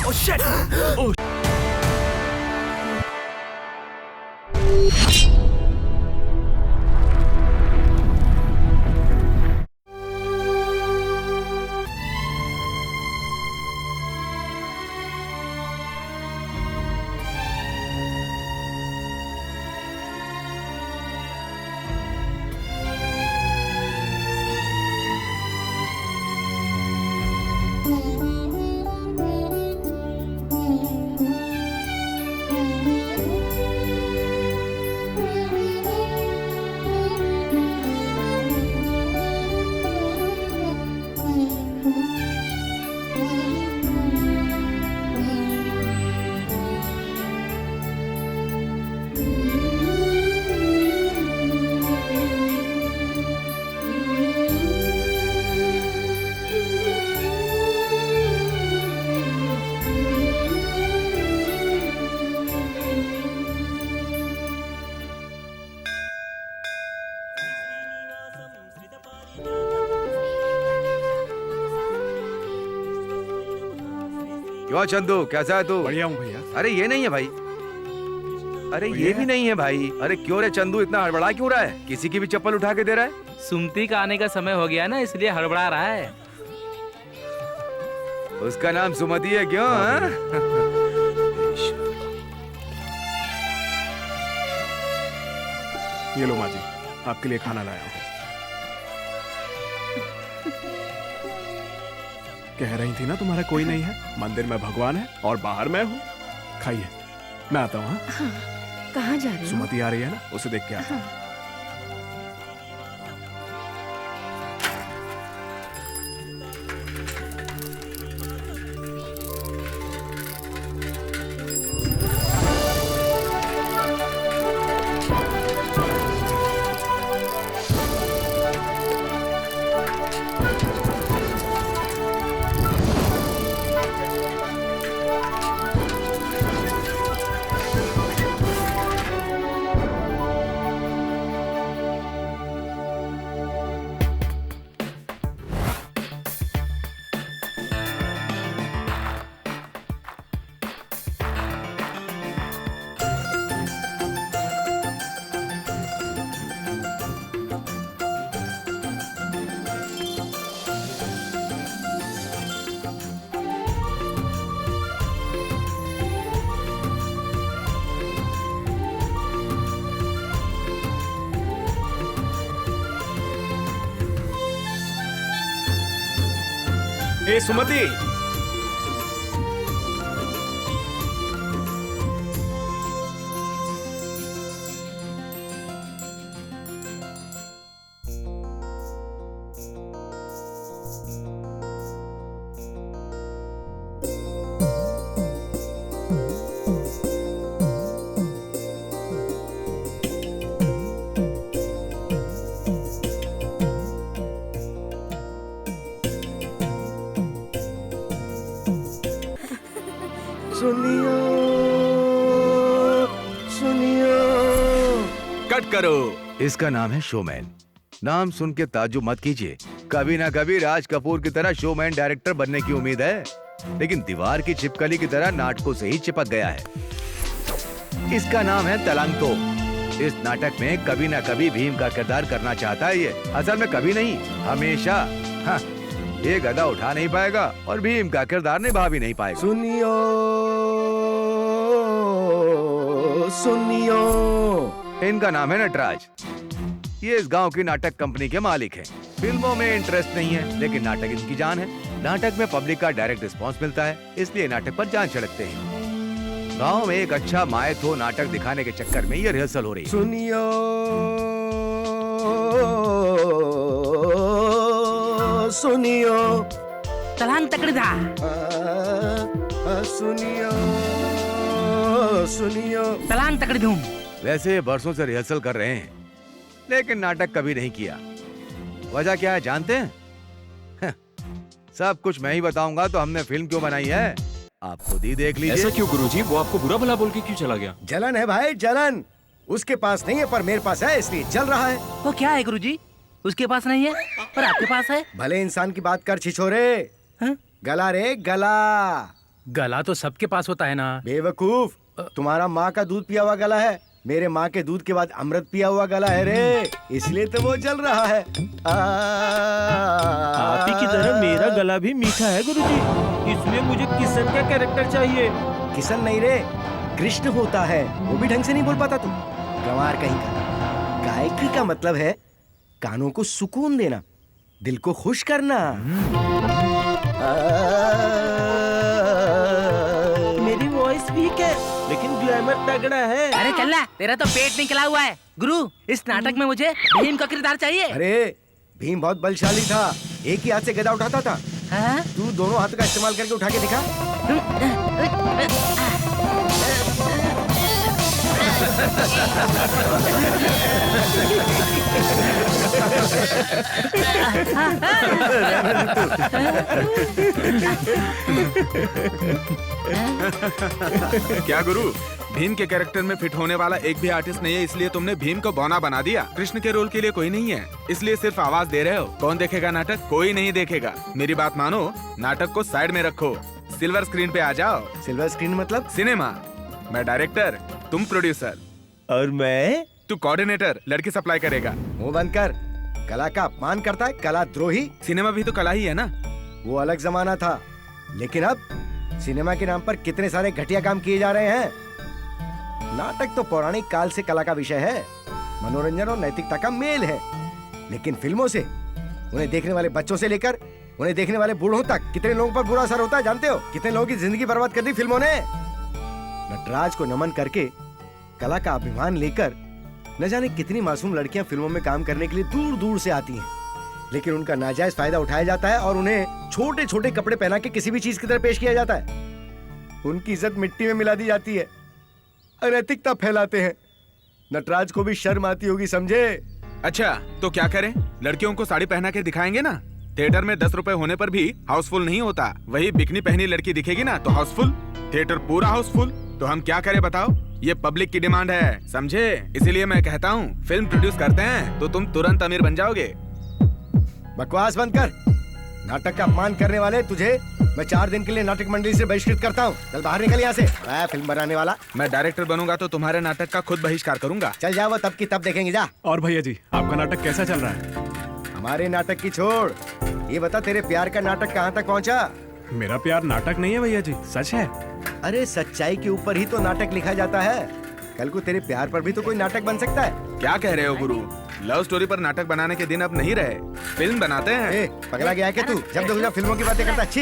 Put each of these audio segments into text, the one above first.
Oh shit! ओह क्यों चंदू, कैसा है तू? बढ़िया हूँ भैया। अरे ये नहीं है भाई, अरे ये भी नहीं है भाई। अरे क्यों रे चंदू, इतना हड़बड़ा क्यों रहा है? किसी की भी चप्पल उठा के दे रहा है? सुमति का आने का समय हो गया ना, इसलिए हड़बड़ा रहा है। उसका नाम सुमति है क्यों? हाँ? ये लो माँ जी, आपके लिए खाना लाया हूँ। कह रही थी ना तुम्हारा कोई नहीं है, मंदिर में भगवान है और बाहर मैं हूँ। खाइए, मैं आता हूँ। हाँ, कहाँ जा रहे हो? सुमति आ रही है ना, उसे देख के आता हूँ। हाँ। ए सुमति, सुनियो सुनियो। कट करो। इसका नाम है शोमैन। नाम सुन के ताज्जुब मत कीजिए, कभी ना कभी राज कपूर की तरह शोमैन डायरेक्टर बनने की उम्मीद है, लेकिन दीवार की छिपकली की तरह नाटकों से ही चिपक गया है। इसका नाम है तलंगतो। इस नाटक में कभी ना कभी भीम का किरदार करना चाहता है ये, असल में कभी नहीं, हमेशा। हाँ, ये गदा उठा नहीं पाएगा और भीम का किरदार निभा भी नहीं पाएगा। सुनियो सुनियो। इनका नाम है नटराज। ये इस गांव की नाटक कंपनी के मालिक हैं। फिल्मों में इंटरेस्ट नहीं है, लेकिन नाटक इनकी जान है। नाटक में पब्लिक का डायरेक्ट रिस्पांस मिलता है, इसलिए नाटक पर जान छिड़कते हैं। गांव में एक अच्छा मायत हो नाटक दिखाने के चक्कर में ये रिहर्सल हो रही है। सुनियो सुनियो। तलांग तकड़ी था। सुनियो सुनियो। तलांग तकड़ी धूम। वैसे बरसों से रिहर्सल कर रहे हैं, लेकिन नाटक कभी नहीं किया। वजह क्या है जानते हैं? सब कुछ मैं ही बताऊंगा तो हमने फिल्म क्यों बनाई है, आप खुद ही देख लीजिए। ऐसा क्यों गुरुजी? वो आपको बुरा भला बोल के क्यों चला गया? जलन है भाई, जलन। उसके पास नहीं है पर मेरे पास है, इसलिए चल रहा है। वो क्या है गुरुजी? उसके पास नहीं है पर आपके पास है। भले इंसान की बात कर छिछोरे। हाँ? गला रे गला। गला तो सबके पास होता है ना। बेवकूफ, तुम्हारा माँ का दूध पिया हुआ गला है, मेरे माँ के दूध के बाद अमृत पिया हुआ गला है रे, इसलिए तो वो जल रहा है। आप ही की तरह मेरा गला भी मीठा है गुरुजी, इसलिए मुझे किशन का कैरेक्टर चाहिए। किशन नहीं रे, कृष्ण होता है, वो भी ढंग से नहीं बोल पाता तू, गंवार कहीं का। गायकी का मतलब है कानों को सुकून देना, दिल को खुश करना। मेरी वॉइस वीक है लेकिन ग्लैमर तगड़ा है। अरे चलना, तेरा तो पेट निकला हुआ है। गुरु, इस नाटक में मुझे भीम का किरदार चाहिए। अरे भीम बहुत बलशाली था, एक ही हाथ से गदा उठाता था। हाँ? तू दोनों हाथों का इस्तेमाल करके उठा के दिखा। क्या गुरु, भीम के कैरेक्टर में फिट होने वाला एक भी आर्टिस्ट नहीं है, इसलिए तुमने भीम को बौना बना दिया। कृष्ण के रोल के लिए कोई नहीं है, इसलिए सिर्फ आवाज दे रहे हो। कौन देखेगा नाटक? कोई नहीं देखेगा। मेरी बात मानो, नाटक को साइड में रखो, सिल्वर स्क्रीन पे आ जाओ। सिल्वर स्क्रीन मतलब? सिनेमा। मैं डायरेक्टर, तुम प्रोड्यूसर, और मैं तू कोऑर्डिनेटर, लड़की सप्लाई करेगा। मुंह बंद कर, कला का अपमान करता है, कला द्रोही। सिनेमा भी तो कला ही है ना। वो अलग जमाना था, लेकिन अब सिनेमा के नाम पर कितने सारे घटिया काम किए जा रहे हैं। नाटक तो पौराणिक काल से कला का विषय है, मनोरंजन और नैतिकता का मेल है। लेकिन फिल्मों से उन्हें देखने वाले बच्चों से लेकर उन्हें देखने वाले बूढ़ों तक कितने लोगों पर बुरा असर होता है जानते हो? कितने लोगों की जिंदगी बर्बाद कर दी फिल्मों ने। नटराज को नमन करके, कला का अभिमान लेकर, न जाने कितनी मासूम लड़कियां फिल्मों में काम करने के लिए दूर दूर से आती हैं, लेकिन उनका नाजायज फायदा उठाया जाता है और उन्हें छोटे छोटे कपड़े पहना के किसी भी चीज की तरह पेश किया जाता है। उनकी इज्जत मिट्टी में मिला दी जाती है, अनैतिकता फैलाते हैं। नटराज को भी शर्म आती होगी, समझे? अच्छा तो क्या करें? लड़कियों को साड़ी पहना के दिखाएंगे ना। थिएटर में 10 रुपए होने पर भी हाउसफुल नहीं होता, वही बिकनी पहनी लड़की दिखेगी ना तो हाउसफुल, थिएटर पूरा हाउसफुल। तो हम क्या करें बताओ? ये पब्लिक की डिमांड है, समझे? इसीलिए मैं कहता हूँ फिल्म प्रोड्यूस करते हैं तो तुम तुरंत अमीर बन जाओगे। बकवास बंद कर। नाटक का अपमान करने वाले तुझे मैं 4 दिन के लिए नाटक मंडली से बहिष्कृत करता हूँ। चल बाहर निकल यहाँ से, फिल्म बनाने वाला। मैं डायरेक्टर बनूंगा तो तुम्हारे नाटक का खुद बहिष्कार करूंगा। चल जा, वो तब की तब देखेंगे, जा। और भैया जी, आपका नाटक कैसा चल रहा है? हमारे नाटक की छोड़, ये बता तेरे प्यार का नाटक कहाँ तक पहुँचा? मेरा प्यार नाटक नहीं है भैया जी, सच है। अरे सच्चाई के ऊपर ही तो नाटक लिखा जाता है। कल को तेरे प्यार पर भी तो कोई नाटक बन सकता है। क्या कह रहे हो गुरु? लव स्टोरी पर नाटक बनाने के दिन अब नहीं रहे, फिल्म बनाते हैं। ए, पगला गया है क्या तू? जब देखो फिल्मों की बातें करता। अच्छी,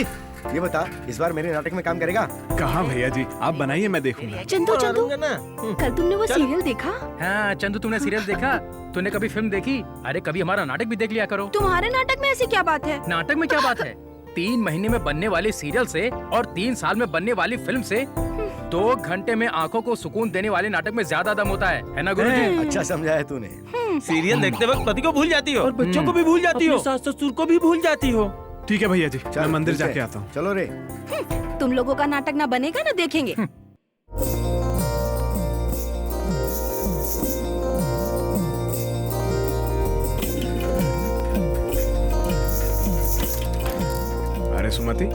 ये बता इस बार मेरे नाटक में काम करेगा? कहाँ भैया जी, आप बनाइए, मैं देखूंगा। चंदू चंदू, कल तुमने वो सीरियल देखा? हाँ चंदू, तुमने सीरियल देखा? तूने कभी फिल्म देखी? अरे कभी हमारा नाटक भी देख लिया करो। तुम्हारे नाटक में ऐसी क्या बात है? नाटक में क्या बात है? 3 महीने में बनने वाली सीरियल से और 3 साल में बनने वाली फिल्म से 2 घंटे में आंखों को सुकून देने वाले नाटक में ज्यादा दम होता है ना गुरुजी? अच्छा समझा है तूने। सीरियल देखते वक्त पति को भूल जाती हो और बच्चों को भी भूल जाती हो, सास ससुर को भी भूल जाती हो। ठीक है भैया जी, मैं मंदिर ठीक है। जाके आता हूँ। चलो रे। तुम लोगों का नाटक ना बनेगा ना, देखेंगे। अरे सुमति,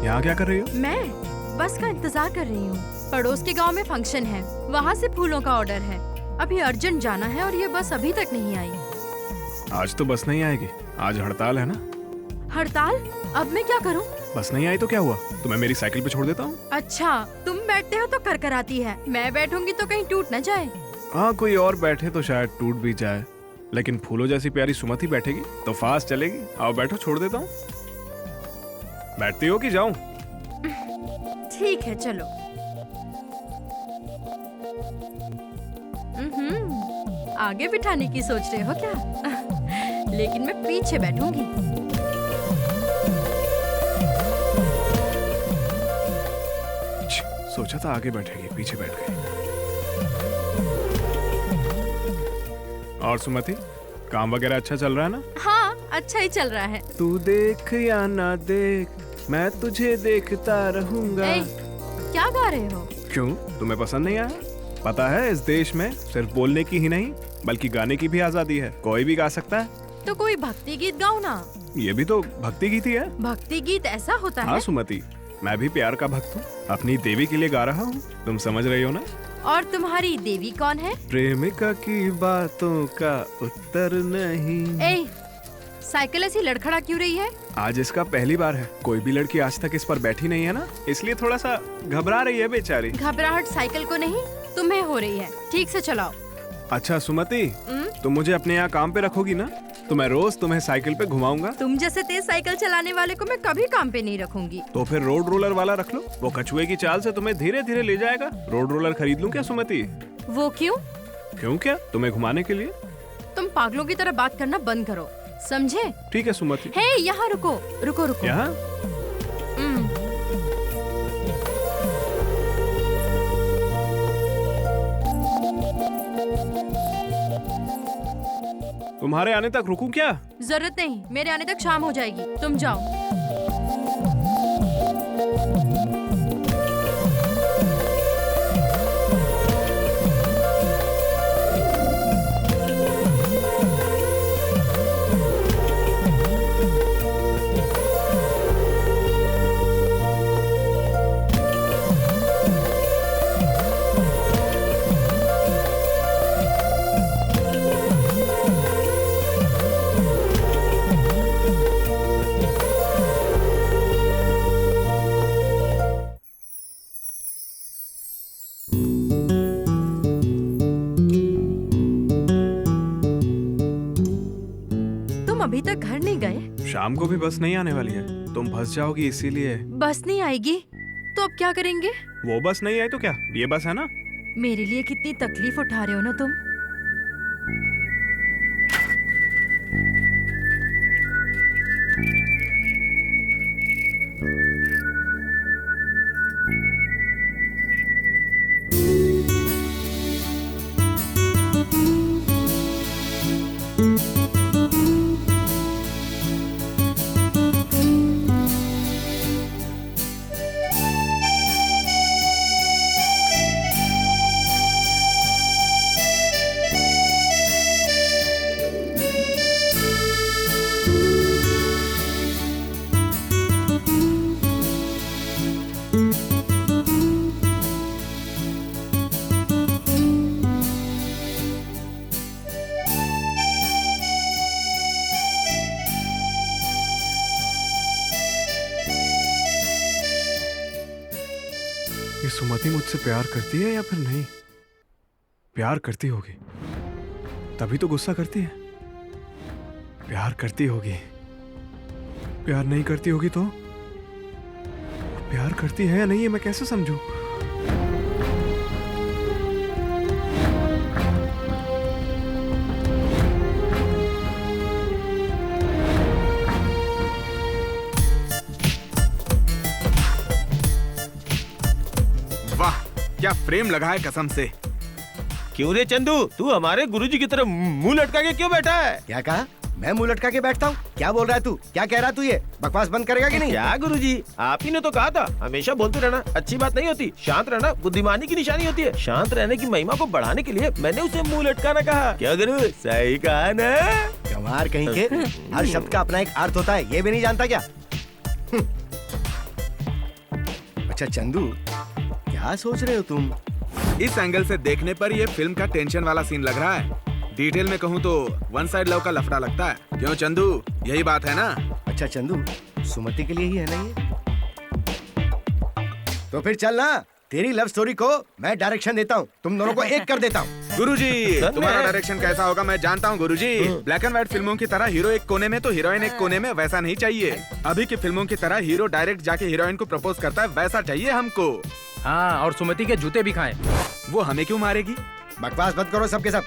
यहाँ क्या कर रही हो? मैं बस का इंतजार कर रही हूँ। पड़ोस के गांव में फंक्शन है, वहाँ से फूलों का ऑर्डर है। अभी अर्जेंट जाना है और ये बस अभी तक नहीं आई। आज तो बस नहीं आएगी, आज हड़ताल है ना। हड़ताल? अब मैं क्या करूँ? बस नहीं आई तो क्या हुआ, तुम्हें मेरी साइकिल पे छोड़ देता हूँ। अच्छा, तुम बैठते हो तो कर आती है, मैं बैठूंगी तो कहीं टूट न जाए। हाँ, कोई और बैठे तो शायद टूट भी जाए, लेकिन फूलों जैसी प्यारी सुमति बैठेगी तो फास्ट चलेगी। आओ बैठो, छोड़ देता हूँ। बैठती हो कि जाऊं? ठीक है चलो। आगे बिठाने की सोच रहे हो क्या? लेकिन मैं पीछे बैठूंगी। सोचा था आगे बैठेगी, पीछे बैठ गई। और सुमति, काम वगैरह अच्छा चल रहा है ना? हाँ, अच्छा ही चल रहा है। तू देख या ना देख, मैं तुझे देखता रहूंगा। क्या गा रहे हो? क्यों, तुम्हें पसंद नहीं आया? पता है, इस देश में सिर्फ बोलने की ही नहीं बल्कि गाने की भी आजादी है, कोई भी गा सकता है। तो कोई भक्ति गीत गाओ ना। ये भी तो भक्ति गीत ही है। भक्ति गीत ऐसा होता है? हाँ सुमति, मैं भी प्यार का भक्त हूँ, अपनी देवी के लिए गा रहा हूँ। तुम समझ रही हो ना? और तुम्हारी देवी कौन है? प्रेमिका की बातों का उत्तर नहीं। ए, साइकिल ऐसी लड़खड़ा क्यों रही है? आज इसका पहली बार है, कोई भी लड़की आज तक इस पर बैठी नहीं है ना, इसलिए थोड़ा सा घबरा रही है बेचारी। घबराहट साइकिल को नहीं, तुम्हें हो रही है। ठीक से चलाओ। अच्छा सुमति, तुम मुझे अपने यहाँ काम पे रखोगी ना, तो मैं रोज तुम्हें साइकिल पे घुमाऊंगा। तुम जैसे तेज साइकिल चलाने वाले को मैं कभी काम पे नहीं रखूंगी। तो फिर रोड रोलर वाला रख लो, वो कछुए की चाल से तुम्हें धीरे धीरे ले जाएगा। रोड रोलर खरीद लूं क्या सुमति? वो क्यों? क्यों क्या? तुम्हें घुमाने के लिए। तुम पागलों की तरह बात करना बंद करो, समझे? ठीक है सुमति। हे, यहाँ रुको रुको रुको। यहाँ? तुम्हारे आने तक रुकूं क्या? जरूरत नहीं, मेरे आने तक शाम हो जाएगी, तुम जाओ। अभी तक घर नहीं गए? शाम को भी बस नहीं आने वाली है, तुम फंस जाओगी इसीलिए। बस नहीं आएगी तो अब क्या करेंगे? वो बस नहीं आई तो क्या, ये बस है ना। मेरे लिए कितनी तकलीफ उठा रहे हो ना तुम। ये सुमति मुझसे प्यार करती है या फिर नहीं? प्यार करती होगी, तभी तो गुस्सा करती है। प्यार करती होगी, प्यार नहीं करती होगी तो? प्यार करती है या नहीं, ये मैं कैसे समझूं? क्या फ्रेम लगा है कसम से। क्यों रे चंदू, तू हमारे गुरुजी की तरह मुंह लटका के क्यों बैठा है? क्या कहा? मैं मुंह लटका के बैठता हूँ? क्या बोल रहा है तू? क्या कह रहा तू? ये बकवास बंद करेगा कि नहीं? क्या गुरुजी, आप ही ने तो कहा था हमेशा बोलते रहना अच्छी बात नहीं होती, शांत रहना बुद्धिमानी की निशानी होती है। शांत रहने की महिमा को बढ़ाने के लिए मैंने उसे मुंह लटकाना कहा। क्या गुरु, सही कहा ना? गंवार कहीं के, हर शब्द का अपना एक अर्थ होता है, ये भी नहीं जानता क्या? अच्छा चंदू, क्या सोच रहे हो तुम? इस एंगल से देखने पर ये फिल्म का टेंशन वाला सीन लग रहा है। डिटेल में कहूँ तो वन साइड लव का लफड़ा लगता है। क्यों चंदू, यही बात है ना? अच्छा चंदू, सुमति के लिए ही है ना ये? तो फिर चल ना, तेरी लव स्टोरी को मैं डायरेक्शन देता हूँ, तुम दोनों को एक कर देता हूँ। गुरुजी, तुम्हारा डायरेक्शन कैसा होगा मैं जानता हूँ गुरुजी। ब्लैक एंड व्हाइट फिल्मों की तरह हीरो एक कोने में तो हीरोइन एक कोने में, वैसा नहीं चाहिए। अभी की फिल्मों की तरह हीरो डायरेक्ट जाके हीरोइन को प्रपोज करता है, वैसा चाहिए हमको। हाँ, और सुमति के जूते भी खाएं। वो हमें क्यों मारेगी? बकवास बंद करो सबके सब।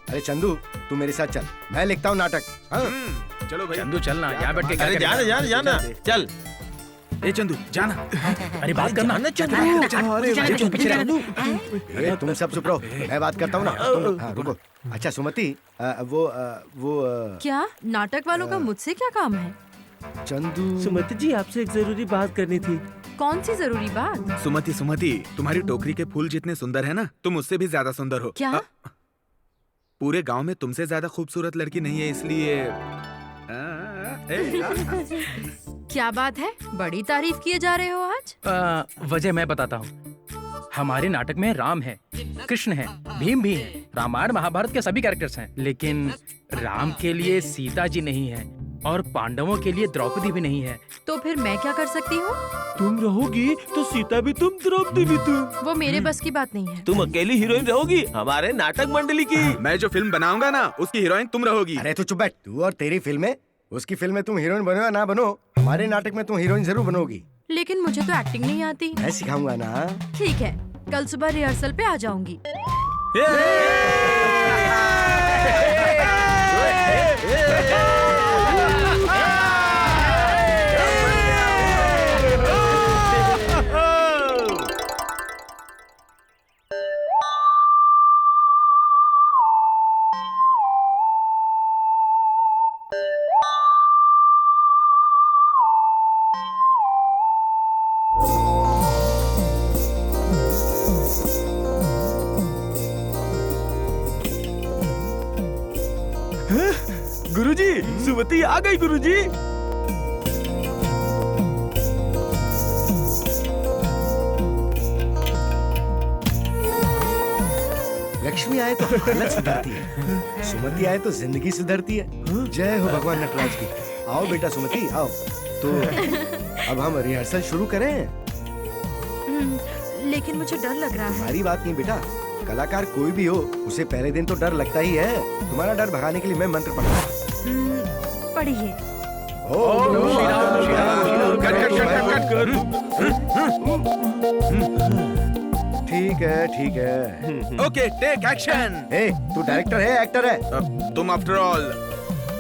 अरे चंदू, तू मेरे साथ चल, मैं लिखता हूँ नाटक। हाँ? चलो भाई। चंदू चलना, यहाँ बैठ के क्या अरे करेगा? जाना चल। ए चंदू जाना। अरे बात करना। अरे तुम सब चुप रहो, मैं बात करता हूँ ना। हाँ रुको। अच्छा सुमति, वो क्या नाटक वालों का मुझसे क्या काम है? चंदू, सुमति जी, आपसे एक जरूरी बात करनी थी। कौन सी जरूरी बात? सुमति सुमति, तुम्हारी टोकरी के फूल जितने सुंदर है ना, तुम उससे भी ज्यादा सुंदर हो। क्या? पूरे गांव में तुमसे ज्यादा खूबसूरत लड़की नहीं है, इसलिए क्या बात है, बड़ी तारीफ किए जा रहे हो आज। वजह मैं बताता हूँ। हमारे नाटक में राम है, कृष्ण है, भीम भी है, रामायण महाभारत के सभी कैरेक्टर्स हैं, लेकिन राम के लिए सीता जी नहीं है और पांडवों के लिए द्रौपदी भी नहीं है। तो फिर मैं क्या कर सकती हूँ? तुम रहोगी तो सीता भी तुम, द्रौपदी भी तुम। वो मेरे बस की बात नहीं है। तुम अकेली हीरोइन रहोगी हमारे नाटक मंडली की। मैं जो फिल्म बनाऊंगा ना, उसकी हीरोइन तुम रहोगी। अरे तू चुप बैठ। तू और तेरी फिल्म में, उसकी फिल्म में तुम हीरोइन बनो या ना बनो, हमारे नाटक में तुम हीरोइन जरूर बनोगी। लेकिन मुझे तो एक्टिंग नहीं आती। मैं सिखाऊंगा ना। ठीक है, कल सुबह रिहर्सल पे आ जाऊंगी। गुरुजी, सुमति आ गई गुरुजी। लक्ष्मी आए तो हालत सुधरती है, सुमति आए तो जिंदगी सुधरती है। जय हो भगवान नटराज की। आओ बेटा सुमति आओ। तो अब हम रिहर्सल शुरू करें? लेकिन मुझे डर लग रहा है। तुम्हारी बात नहीं बेटा, कलाकार कोई भी हो उसे पहले दिन तो डर लगता ही है। तुम्हारा डर भगाने के लिए मैं मंत्र पढ़ता हूँ। पढ़िए। ओम नमः ठीक है ठीक है। Okay, take action. ए, तू डायरेक्टर है एक्टर है? तुम आफ्टर ऑल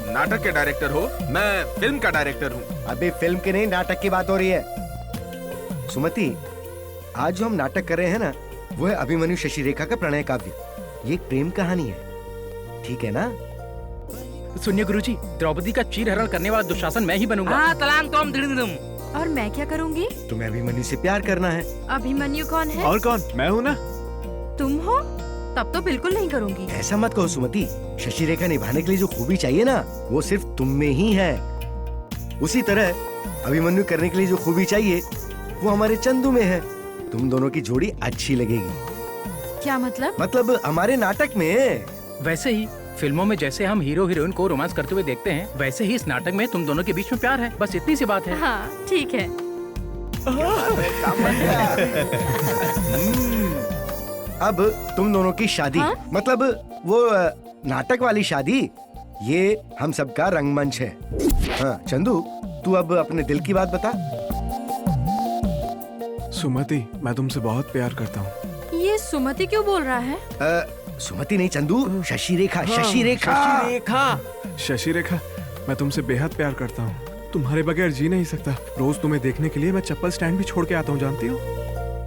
नाटक के डायरेक्टर हो, मैं फिल्म का डायरेक्टर हूँ। अभी फिल्म की नहीं, नाटक की बात हो रही है। सुमति, आज जो हम नाटक कर रहे हैं ना, वो है अभिमन्यु शशि रेखा का प्रणय काव्य। ये एक प्रेम कहानी है, ठीक है ना? सुनिए गुरुजी, द्रौपदी का चीरहरण करने वाला दुशासन मैं ही बनूंगा। और मैं क्या करूँगी? तुम्हें अभिमन्यु से प्यार करना है। अभिमन्यु कौन है? और कौन? मैं हूँ ना। तुम हो? तब तो बिल्कुल नहीं करूँगी। ऐसा मत कहो सुमति, शशि रेखा निभाने के लिए जो खूबी चाहिए ना, वो सिर्फ तुम में ही है। उसी तरह अभिमन्यु करने के लिए जो खूबी चाहिए, वो हमारे चंदू में है। तुम दोनों की जोड़ी अच्छी लगेगी। क्या मतलब? मतलब हमारे नाटक में। वैसे ही फिल्मों में जैसे हम हीरो हीरोइन को रोमांस करते हुए देखते हैं, वैसे ही इस नाटक में तुम दोनों के बीच में प्यार है। बस इतनी सी बात है। हाँ ठीक है। अब तुम दोनों की शादी, हाँ? मतलब वो नाटक वाली शादी, ये हम सबका रंगमंच है। हाँ चंदू, तू अब अपने दिल की बात बता। सुमति, मैं तुमसे बहुत प्यार करता हूँ। ये सुमति क्यों बोल रहा है? सुमति नहीं चंदू, शशि रेखा। शशि रेखा। शशि रेखा। शशि रेखा, मैं तुमसे बेहद प्यार करता हूँ। तुम्हारे बगैर जी नहीं सकता। रोज तुम्हें देखने के लिए मैं चप्पल स्टैंड भी छोड़ के आता हूँ, जानती हो?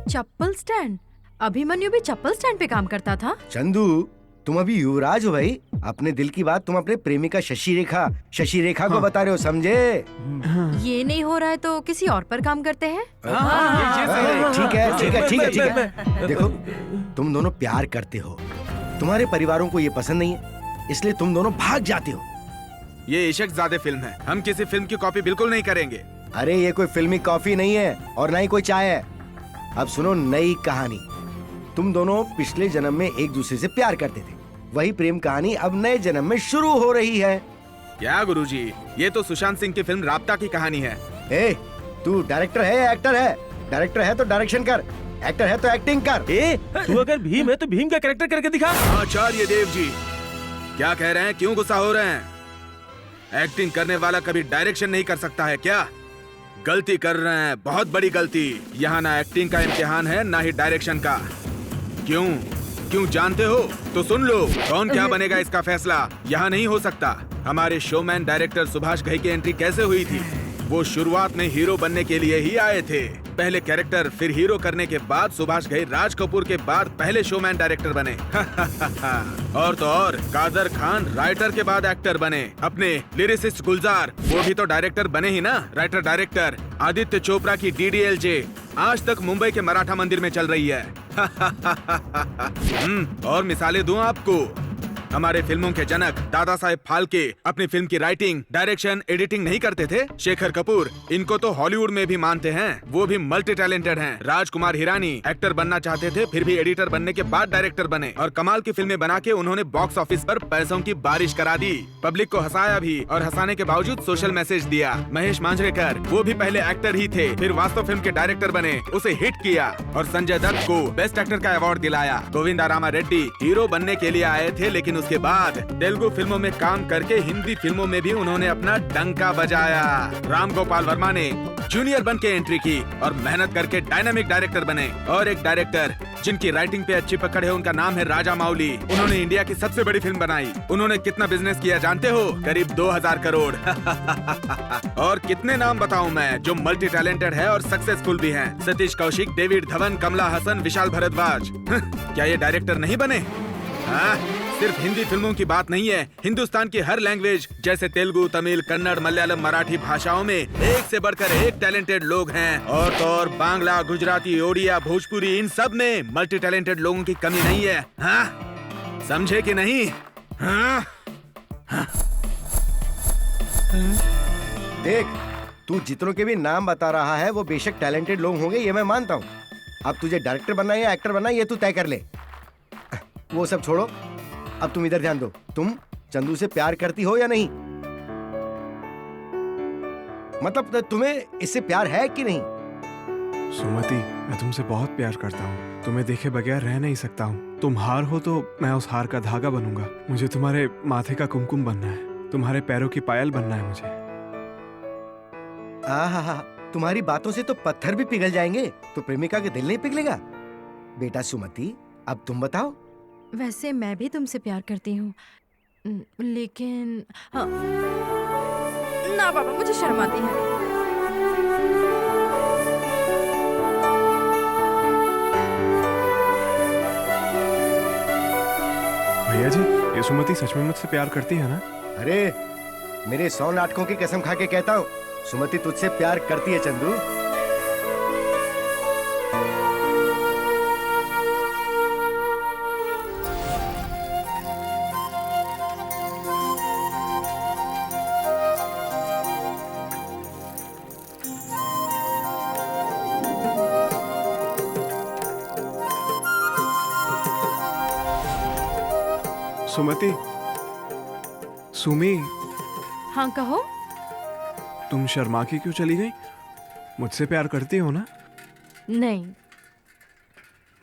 चप्पल स्टैंड? अभिमन्यु भी चप्पल स्टैंड पे काम करता था? चंदू, तुम अभी युवराज हो भाई। अपने दिल की बात तुम अपने प्रेमिका शशि रेखा को बता रहे हो, समझे? ये नहीं हो रहा है तो किसी और पर काम करते हैं। ठीक है। देखो, तुम दोनों प्यार करते हो, तुम्हारे परिवारों को ये पसंद नहीं है, इसलिए तुम दोनों भाग जाते हो। ये इश्क-ज़ादे फिल्म है, हम किसी फिल्म की कॉपी बिल्कुल नहीं करेंगे। अरे ये कोई फिल्मी कॉफी नहीं है और ना ही कोई चाय है। अब सुनो नई कहानी। तुम दोनों पिछले जन्म में एक दूसरे से प्यार करते थे, वही प्रेम कहानी अब नए जन्म में शुरू हो रही है। क्या गुरुजी, ये तो सुशांत सिंह की फिल्म राब्ता की कहानी है। ए, तू डायरेक्टर है या एक्टर है? डायरेक्टर है तो डायरेक्शन कर, एक्टर है तो एक्टिंग कर। तू अगर भीम है तो भीम का कैरेक्टर करके दिखा। आचार्य देव जी, क्या कह रहे हैं? क्यों गुस्सा हो रहे हैं? एक्टिंग करने वाला कभी डायरेक्शन नहीं कर सकता है क्या? गलती कर रहे हैं, बहुत बड़ी गलती। यहाँ ना एक्टिंग का इम्तिहान है, ना ही डायरेक्शन का। क्यों जानते हो? तो सुन लो, कौन क्या बनेगा इसका फैसला यहाँ नहीं हो सकता। हमारे शोमैन डायरेक्टर सुभाष घई की एंट्री कैसे हुई थी? वो शुरुआत में हीरो बनने के लिए ही आए थे। पहले कैरेक्टर फिर हीरो करने के बाद सुभाष घई राज कपूर के बाद पहले शोमैन डायरेक्टर बने। और तो और कादर खान राइटर के बाद एक्टर बने। अपने लिरिसिस्ट गुलजार, वो भी तो डायरेक्टर बने ही ना, राइटर डायरेक्टर। आदित्य चोपड़ा की DDLJ आज तक मुंबई के मराठा मंदिर में चल रही है। और मिसालें दूं आपको, हमारे फिल्मों के जनक दादा साहेब फाल्के अपनी फिल्म की राइटिंग, डायरेक्शन, एडिटिंग नहीं करते थे? शेखर कपूर, इनको तो हॉलीवुड में भी मानते हैं, वो भी मल्टी टैलेंटेड हैं। राजकुमार हिरानी एक्टर बनना चाहते थे, फिर भी एडिटर बनने के बाद डायरेक्टर बने और कमाल की फिल्में बना के उन्होंने बॉक्स ऑफिस पर पैसों की बारिश करा दी। पब्लिक को हंसाया भी और हंसाने के बावजूद सोशल मैसेज दिया। महेश मांजरेकर, वो भी पहले एक्टर ही थे, फिर वास्तव फिल्म के डायरेक्टर बने, उसे हिट किया और संजय दत्त को बेस्ट एक्टर का अवार्ड दिलाया। गोविंदा रामा रेड्डी हीरो बनने के लिए आए थे, लेकिन उसके बाद तेलुगु फिल्मों में काम करके हिंदी फिल्मों में भी उन्होंने अपना डंका बजाया। राम गोपाल वर्मा ने जूनियर बन के एंट्री की और मेहनत करके डायनामिक डायरेक्टर बने। और एक डायरेक्टर जिनकी राइटिंग पे अच्छी पकड़ है, उनका नाम है राजा मौली। उन्होंने इंडिया की सबसे बड़ी फिल्म बनाई। उन्होंने कितना बिजनेस किया जानते हो? करीब 2000 करोड़। और कितने नाम बताऊं मैं जो मल्टी टैलेंटेड है और सक्सेसफुल भी हैं? सतीश कौशिक, डेविड धवन, कमला हसन, विशाल भारद्वाज। क्या ये डायरेक्टर नहीं बने? हाँ? सिर्फ हिंदी फिल्मों की बात नहीं है, हिंदुस्तान की हर लैंग्वेज जैसे तेलुगु, तमिल, कन्नड़, मलयालम, मराठी भाषाओं में एक से बढ़कर एक टैलेंटेड लोग हैं। और तो और बांग्ला, गुजराती, ओडिया, भोजपुरी, इन सब में मल्टी टैलेंटेड लोगों की कमी नहीं है। हाँ? समझे कि नहीं? हाँ? हाँ? देख, तू जितनों के भी नाम बता रहा है वो बेशक टैलेंटेड लोग होंगे, ये मैं मानता हूँ। अब तुझे डायरेक्टर बनना है या एक्टर बनना है ये तू तय कर ले। वो सब छोड़ो, अब तुम इधर ध्यान दो। तुम चंदू से प्यार करती हो या नहीं? मतलब तुम्हें इससे प्यार है कि नहीं? सुमति, मैं तुमसे बहुत प्यार करता हूँ। तुम्हें देखे बगैर रह नहीं सकता हूँ। तुम हार हो तो मैं उस हार का धागा बनूंगा। मुझे तुम्हारे माथे का कुमकुम बनना है, तुम्हारे पैरों की पायल बनना है मुझे। आहा, तुम्हारी बातों से तो पत्थर भी पिघल जाएंगे, तो प्रेमिका के दिल नहीं पिघलेगा? बेटा सुमति, अब तुम बताओ। वैसे मैं भी तुमसे प्यार करती हूँ, लेकिन हाँ। ना बाबा, मुझे शर्म आती है। भैया जी, ये सुमति सच में मुझसे प्यार करती है ना? अरे, मेरे 100 नाटकों की कसम खा के कहता हूँ, सुमति तुझसे प्यार करती है चंदू। सुमति, सुमी, हाँ कहो। तुम शर्मा के क्यों चली गई? मुझसे प्यार करती हो ना? नहीं।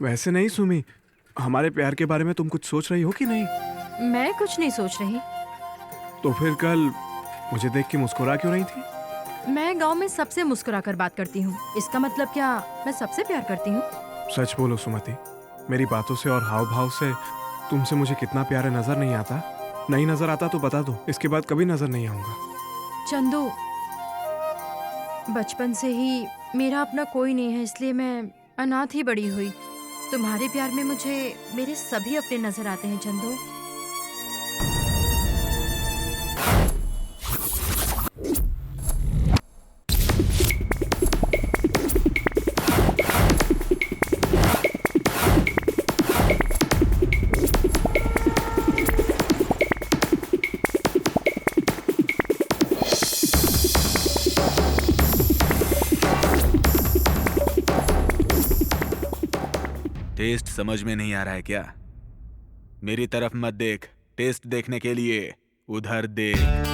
वैसे नहीं सुमी, हमारे प्यार के बारे में तुम कुछ सोच रही हो कि नहीं? मैं कुछ नहीं सोच रही। तो फिर कल मुझे देख के मुस्कुरा क्यों रही थी? मैं गांव में सबसे मुस्कुरा कर बात करती हूँ, इसका मतलब क्या मैं सबसे प्यार करती हूँ? सच बोलो सुमति, मेरी बातों से और हाव भाव से तुमसे मुझे कितना प्यार नजर नहीं आता? नहीं नजर आता तो बता दो, इसके बाद कभी नजर नहीं आऊंगा। चंदू, बचपन से ही मेरा अपना कोई नहीं है, इसलिए मैं अनाथ ही बड़ी हुई। तुम्हारे प्यार में मुझे मेरे सभी अपने नजर आते हैं चंदू। टेस्ट समझ में नहीं आ रहा है क्या? मेरी तरफ मत देख, टेस्ट देखने के लिए उधर देख।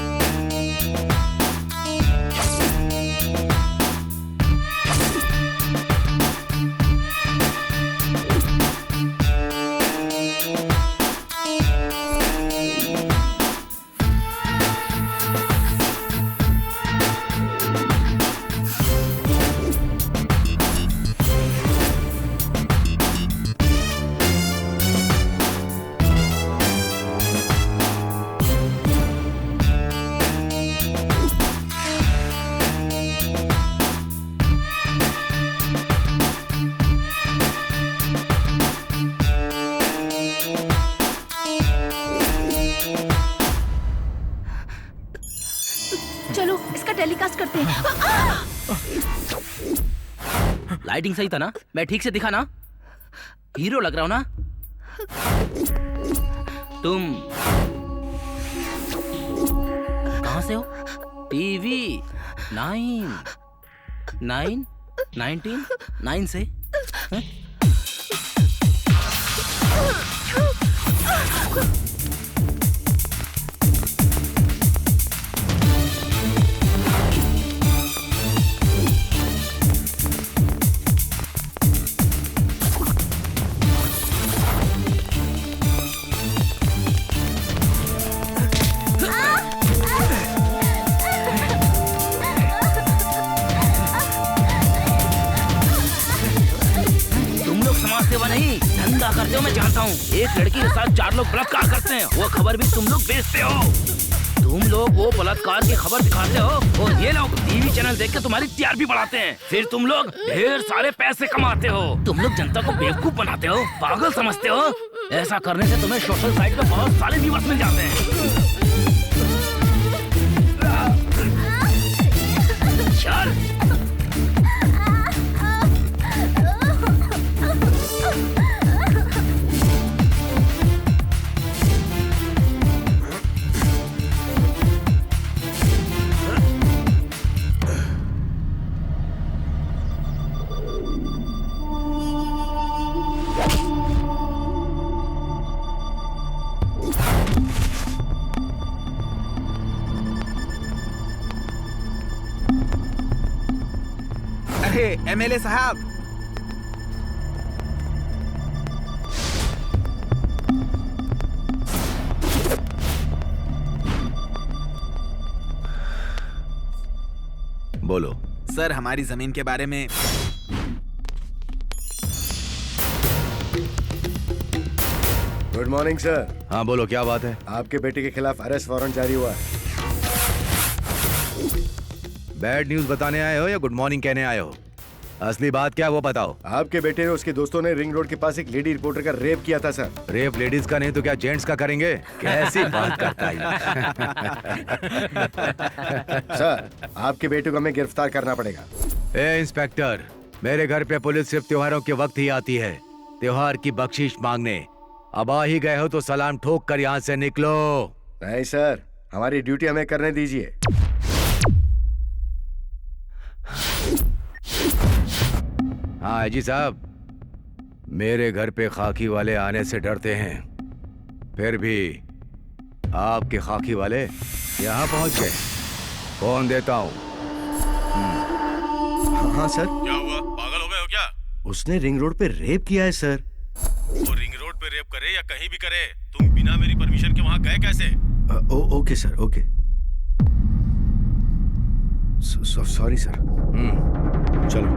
चलो इसका टेलीकास्ट करते हैं। लाइटिंग सही था ना? मैं ठीक से दिखा ना? हीरो लग रहा हूँ ना? तुम कहाँ से हो? टीवी 9 से हैं? नहीं धंधा करते हो, मैं जानता हूँ। एक लड़की के साथ 4 लोग बलात्कार करते हैं, वो खबर भी तुम लोग बेचते हो। तुम लोग वो बलात्कार की खबर दिखाते हो और ये लोग टीवी चैनल देख के तुम्हारी टीआरपी बढ़ाते हैं। फिर तुम लोग ढेर सारे पैसे कमाते हो। तुम लोग जनता को बेवकूफ बनाते हो, पागल समझते हो। ऐसा करने से तुम्हें सोशल साइट पे बहुत सारे व्यूअर्स मिल जाते हैं। चल एमएलए साहब, बोलो। सर हमारी जमीन के बारे में गुड मॉर्निंग सर। हाँ बोलो, क्या बात है? आपके बेटे के खिलाफ अरेस्ट वारंट जारी हुआ है। बैड न्यूज बताने आए हो या गुड मॉर्निंग कहने आए हो? असली बात क्या है वो बताओ। आपके बेटे ने उसके दोस्तों ने रिंग रोड के पास एक लेडी रिपोर्टर का रेप किया था सर। रेप लेडीज का नहीं तो क्या जेंट्स का करेंगे? कैसी बात करता है। सर आपके बेटे को हमें गिरफ्तार करना पड़ेगा। ए इंस्पेक्टर, मेरे घर पे पुलिस सिर्फ त्योहारों के वक्त ही आती है, त्योहार की बख्शीश मांगने। अब आ ही गए हो तो सलाम ठोक कर यहाँ से निकलो। नहीं सर, हमारी ड्यूटी हमें करने दीजिए। हाँ जी साहब, मेरे घर पे खाकी वाले आने से डरते हैं, फिर भी आपके खाकी वाले यहाँ पहुँच गए। फोन देता हूँ। हाँ सर। क्या हुआ, पागल हो गए हो क्या? उसने रिंग रोड पे रेप किया है सर। वो रिंग रोड पे रेप करे या कहीं भी करे, तुम बिना मेरी परमिशन के वहाँ गए कैसे? Okay sir, okay. Sorry sir. चलो।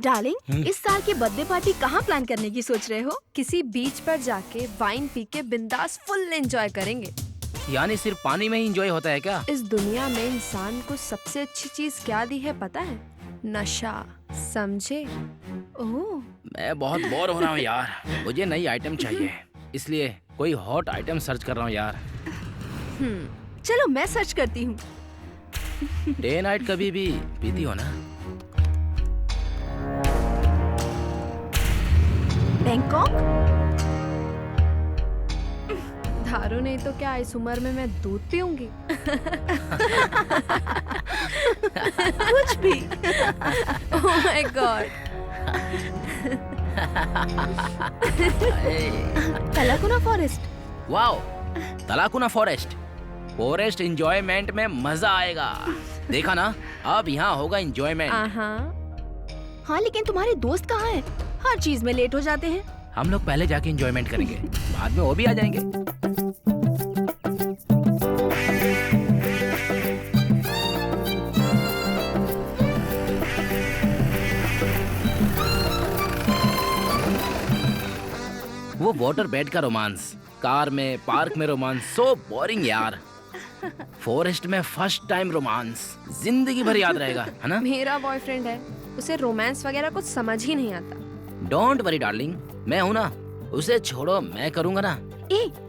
डार्लिंग, इस साल की बर्थडे पार्टी कहाँ प्लान करने की सोच रहे हो? किसी बीच पर जाके वाइन पी के बिंदास फुल एंजॉय करेंगे। यानी सिर्फ पानी में ही एंजॉय होता है क्या? इस दुनिया में इंसान को सबसे अच्छी चीज क्या दी है पता है? नशा, समझे? ओह, मैं बहुत बोर हो रहा हूँ यार, मुझे नई आइटम चाहिए, इसलिए कोई हॉट आइटम सर्च कर रहा हूँ यार। चलो मैं सर्च करती हूँ। डे नाइट कभी भी पीती हो ना? बैंकॉक? दारू नहीं तो क्या इस उम्र में मैं दूध पीऊंगी? कुछ भी। Oh my god. Talakona forest. Wow, Talakona forest. Forest enjoyment में मजा आएगा। देखा ना, अब यहाँ होगा एंजॉयमेंट। हाँ लेकिन तुम्हारे दोस्त कहाँ हैं? हर चीज में लेट हो जाते हैं। हम लोग पहले जाके एंजॉयमेंट करेंगे, बाद में वो भी आ जाएंगे। वो वाटर बेड का रोमांस, कार में, पार्क में रोमांस, सो बोरिंग यार। फॉरेस्ट में फर्स्ट टाइम रोमांस जिंदगी भर याद रहेगा, है ना? मेरा बॉयफ्रेंड है, उसे रोमांस वगैरह कुछ समझ ही नहीं आता। डोंट वरी डार्लिंग, मैं हूँ ना, उसे छोड़ो, मैं करूँगा ना।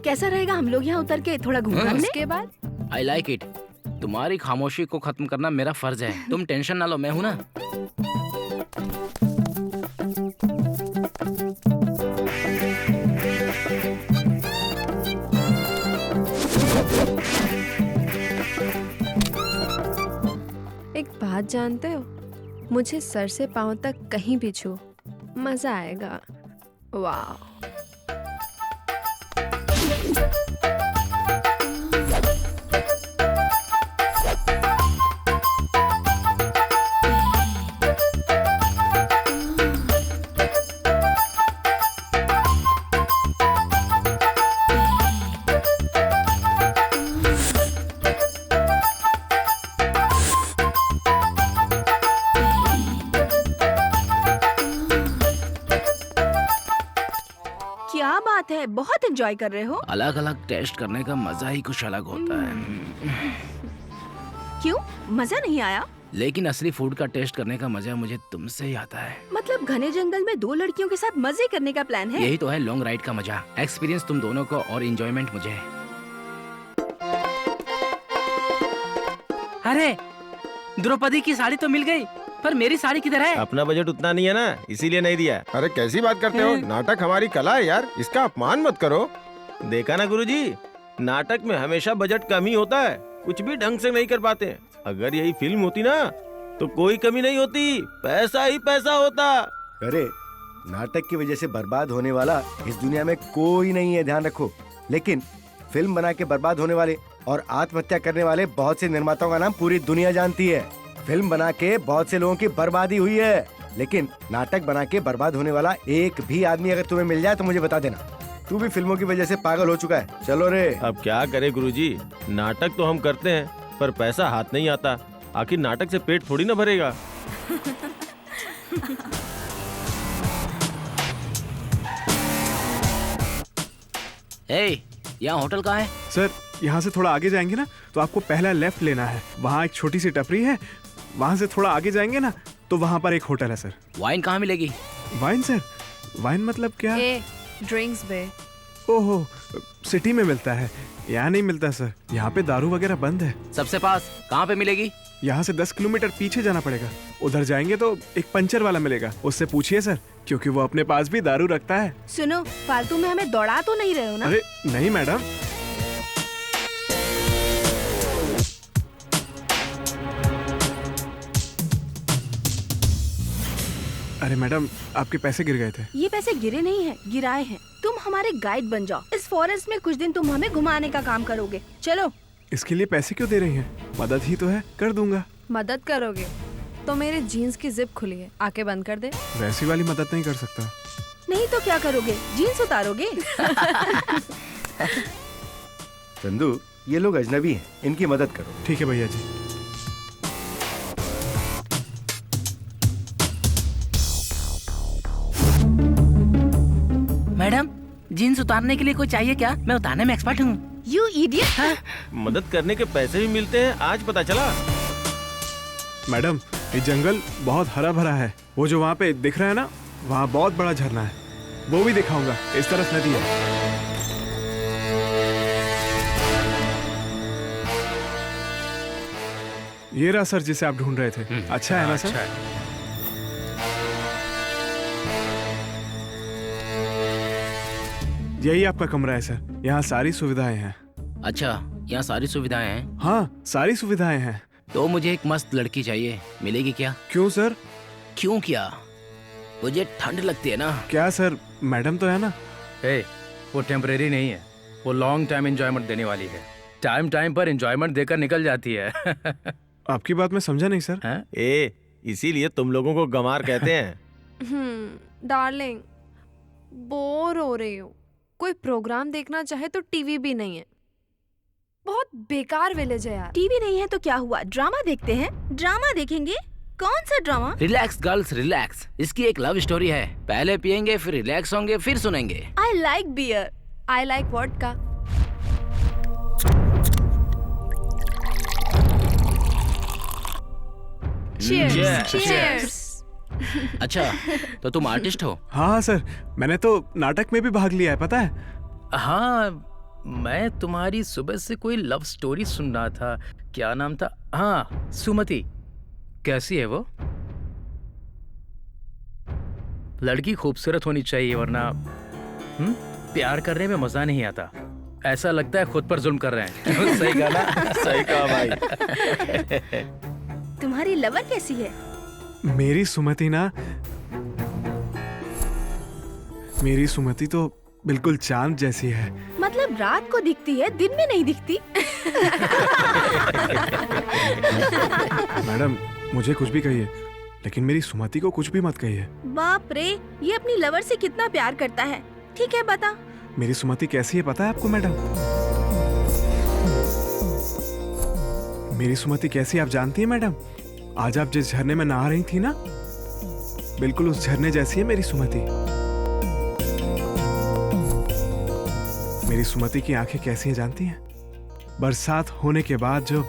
कैसा रहेगा हम लोग यहाँ उतर के थोड़ा घूमने? उसके बाद आई लाइक इट। तुम्हारी खामोशी को खत्म करना मेरा फर्ज है। तुम टेंशन ना लो, मैं हूँ ना। बात जानते हो, मुझे सर से पांव तक कहीं भी छू, मजा आएगा। वाह। क्या बात है, बहुत एंजॉय कर रहे हो। अलग अलग टेस्ट करने का मजा ही कुछ अलग होता है। क्यों, मजा नहीं आया? लेकिन असली फूड का टेस्ट करने का मजा मुझे तुमसे ही आता है। मतलब घने जंगल में 2 लड़कियों के साथ मजे करने का प्लान है? यही तो है लॉन्ग राइड का मजा। एक्सपीरियंस तुम दोनों को और एंजॉयमेंट मुझे। अरे द्रौपदी की साड़ी तो मिल गई, पर मेरी साड़ी किधर है? अपना बजट उतना नहीं है ना, इसीलिए नहीं दिया। अरे कैसी बात करते हो, नाटक हमारी कला है यार, इसका अपमान मत करो। देखा ना गुरुजी, नाटक में हमेशा बजट कम ही होता है, कुछ भी ढंग से नहीं कर पाते। अगर यही फिल्म होती ना तो कोई कमी नहीं होती, पैसा ही पैसा होता। अरे नाटक की वजह से बर्बाद होने वाला इस दुनिया में कोई नहीं है, ध्यान रखो। लेकिन फिल्म बना के बर्बाद होने वाले और आत्महत्या करने वाले बहुत से निर्माताओं का नाम पूरी दुनिया जानती है। फिल्म बना के बहुत से लोगों की बर्बादी हुई है, लेकिन नाटक बना के बर्बाद होने वाला एक भी आदमी अगर तुम्हें मिल जाए तो मुझे बता देना। तू भी फिल्मों की वजह से पागल हो चुका है। चलो रे। अब क्या करे गुरुजी, नाटक तो हम करते हैं पर पैसा हाथ नहीं आता। आखिर नाटक से पेट थोड़ी ना भरेगा। यहाँ होटल कहाँ है? सर यहाँ से थोड़ा आगे जाएंगे ना तो आपको पहला लेफ्ट लेना है, वहाँ एक छोटी सी टपरी है, वहाँ से थोड़ा आगे जाएंगे ना तो वहाँ पर एक होटल है सर। वाइन कहाँ मिलेगी? Wine sir? वाइन मतलब क्या? ड्रिंक्स बे। ओहो, सिटी में मिलता है, यहाँ नहीं मिलता सर, यहाँ पे दारू वगैरह बंद है। सबसे पास कहाँ पे मिलेगी? यहाँ से 10 किलोमीटर पीछे जाना पड़ेगा, उधर जाएंगे तो एक पंचर वाला मिलेगा, उससे पूछिए सर, क्योंकि वो अपने पास भी दारू रखता है। सुनो, फालतू में हमें दौड़ा तो नहीं रहे हो ना? अरे नहीं मैडम। अरे मैडम, आपके पैसे गिर गए थे। ये पैसे गिरे नहीं हैं, गिराए हैं। तुम हमारे गाइड बन जाओ, इस फॉरेस्ट में कुछ दिन तुम हमें घुमाने का काम करोगे। चलो। इसके लिए पैसे क्यों दे रही हैं? मदद ही तो है, कर दूंगा। मदद करोगे तो मेरे जीन्स की जिप खुली है, आके बंद कर दे। वैसी वाली मदद नहीं कर सकता। नहीं तो क्या करोगे, जीन्स उतारोगे? चंदू, ये लोग अजनबी हैं, इनकी मदद करो। ठीक है भैया जी। मैडम, जीन्स उतारने के लिए कोई चाहिए क्या? मैं उतारने में एक्सपर्ट हूँ। You idiot. मदद करने के पैसे भी मिलते हैं, आज पता चला। मैडम, ये जंगल बहुत हरा भरा है, वो जो वहाँ पे दिख रहा है ना, वहाँ बहुत बड़ा झरना है, वो भी दिखाऊंगा। इस तरफ नदी है। ये रहा सर जिसे आप ढूंढ रहे थे। अच्छा है ना सर? अच्छा है। यही आपका कमरा है सर, यहाँ सारी सुविधाएं हैं। अच्छा, यहाँ सारी सुविधाएं हैं? हाँ, सारी सुविधाएं हैं। तो मुझे एक मस्त लड़की चाहिए, मिलेगी क्या? क्यों सर? क्यों क्या? मुझे ठंड लगती है ना। क्या सर, मैडम तो है ना? वो टेम्परेरी नहीं है, वो लॉन्ग टाइम एंजॉयमेंट देने वाली है। टाइम टाइम पर एंजॉयमेंट देकर निकल जाती है। आपकी बात मैं समझा नहीं सर। हाँ? इसीलिए तुम लोगों को गंवार कहते हैं। डार्लिंग, बोर हो रही हूँ, कोई प्रोग्राम देखना चाहे तो टीवी भी नहीं है, बहुत बेकार विलेज है यार। टीवी नहीं है तो क्या हुआ, ड्रामा देखते हैं। ड्रामा देखेंगे? कौन सा ड्रामा? रिलैक्स गर्ल्स रिलैक्स, इसकी एक लव स्टोरी है। पहले पियेंगे, फिर रिलैक्स होंगे, फिर सुनेंगे। I like beer. I like vodka. Cheers. Cheers. अच्छा, तो तुम आर्टिस्ट हो? हाँ सर, मैंने तो नाटक में भी भाग लिया है, पता है? हाँ, मैं तुम्हारी सुबह से कोई लव स्टोरी सुन रहा था। क्या नाम था? हाँ, सुमति। कैसी है वो? लड़की खूबसूरत होनी चाहिए, वरना प्यार करने में मजा नहीं आता। ऐसा लगता है खुद पर जुल्म कर रहे हैं। सही कहा ना? सही कहा भाई। तुम्हारी लवर कैसी है? मेरी सुमति ना, मेरी सुमति तो बिल्कुल चांद जैसी है। मतलब रात को दिखती है, दिन में नहीं दिखती। मैडम मुझे कुछ भी कहिए, लेकिन मेरी सुमति को कुछ भी मत कहिए। बाप रे, ये अपनी लवर से कितना प्यार करता है। ठीक है बता। मेरी सुमति कैसी है पता है आपको मैडम? मेरी सुमति कैसी आप जानती है मैडम? आज आप जिस झरने में नहा रही थी ना, बिल्कुल उस झरने जैसी है मेरी सुमति। मेरी सुमति की आंखें कैसी हैं जानती हैं? बरसात होने के बाद जो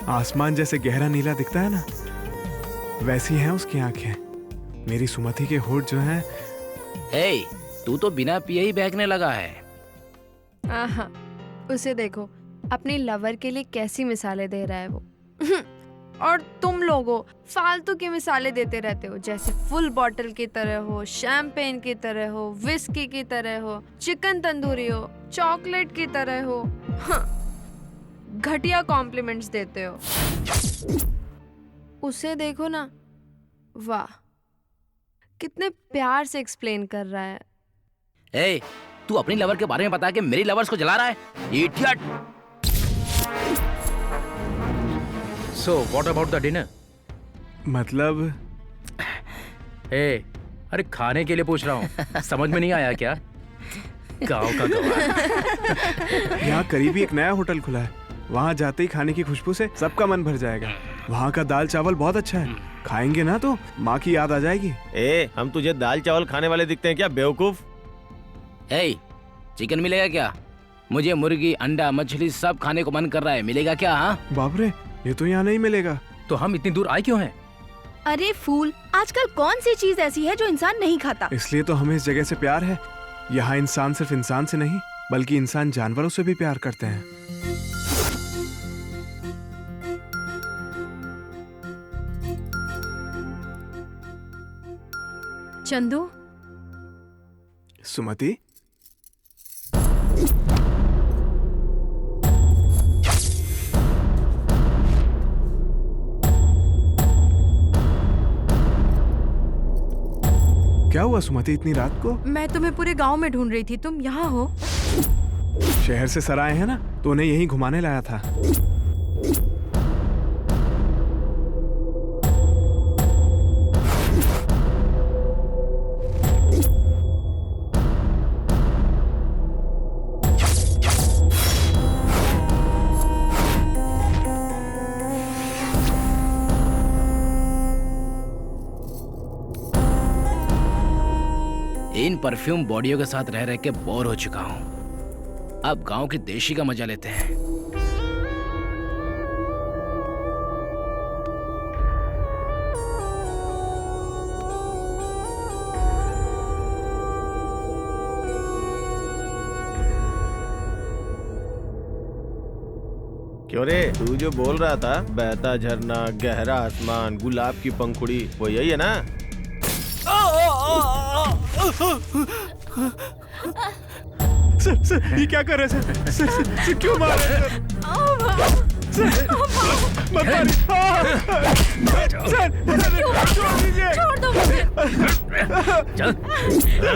आसमान जैसे गहरा नीला दिखता है ना, वैसी हैं उसकी आंखें। मेरी सुमति के होठ जो हैं। ए, तू तो बिना पिए ही बहकने लगा है। आहा, उसे देखो अपनी लवर के लिए कैसी मिसालें दे रहा है वो। और तुम लोगों फालतू की मिसालें देते रहते हो, जैसे फुल बॉटल की तरह हो, शैम्पेन की तरह हो, विस्की की तरह हो, चिकन तंदूरी हो, चॉकलेट की तरह हो। हाँ, घटिया कॉम्प्लीमेंट्स देते हो। उसे देखो ना, वाह कितने प्यार से एक्सप्लेन कर रहा है। ए, तू अपनी लवर के बारे में बता के मेरी लवर्स को जला रहा है, idiot. So, what about the dinner? मतलब अरे खाने के लिए पूछ रहा हूँ, समझ में नहीं आया क्या? गाँव का गवाह। यहाँ करीब ही एक नया होटल खुला है, वहाँ जाते ही खाने की खुशबू से सबका मन भर जाएगा। वहाँ का दाल चावल बहुत अच्छा है, खाएंगे ना तो माँ की याद आ जाएगी। हम तुझे दाल चावल खाने वाले दिखते हैं क्या बेवकूफ? चिकन मिलेगा क्या? मुझे मुर्गी, अंडा, मछली सब खाने को मन कर रहा है, मिलेगा क्या? हाँ बाप रे, ये तो यहाँ नहीं मिलेगा। तो हम इतनी दूर आए क्यों हैं? अरे फूल, आजकल कौन सी चीज ऐसी है जो इंसान नहीं खाता? इसलिए तो हमें इस जगह से प्यार है। यहाँ इंसान सिर्फ इंसान से नहीं, बल्कि इंसान जानवरों से भी प्यार करते हैं। चंदू, सुमति, क्या हुआ सुमति इतनी रात को? मैं तुम्हें पूरे गांव में ढूंढ रही थी, तुम यहाँ हो? शहर से सर आए हैं ना, तो उन्हें यहीं घुमाने लाया था। इन परफ्यूम बॉडियों के साथ रह रह के बोर हो चुका हूँ। अब गांव की देशी का मजा लेते हैं। क्यों रे, तू जो बोल रहा था बहता झरना, गहरा आसमान, गुलाब की पंखुड़ी, वो यही है ना? सर, ये क्या कर रहे हैं सर, क्यों मार रहे हैं सर? मत मारिए सर, छोड़ दीजिए। छोड़ दो मुझे। चल।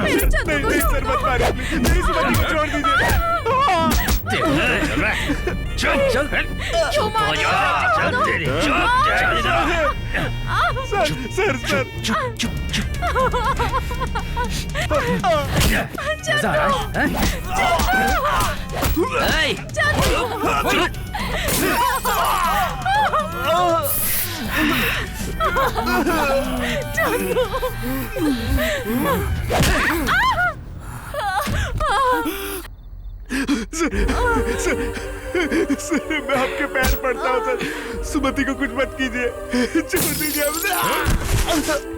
मेरे चंदू को नहीं सर, मत मारिए, मेरी सुमति को छोड़ दीजिए। चल चल क्यों मार रहे हो? चल तेरी सर मजा आ रहा है? सर, मैं आपके पैर पड़ता हूँ सर, सुमति को कुछ मत कीजिए, छोड़ दीजिए हमसे।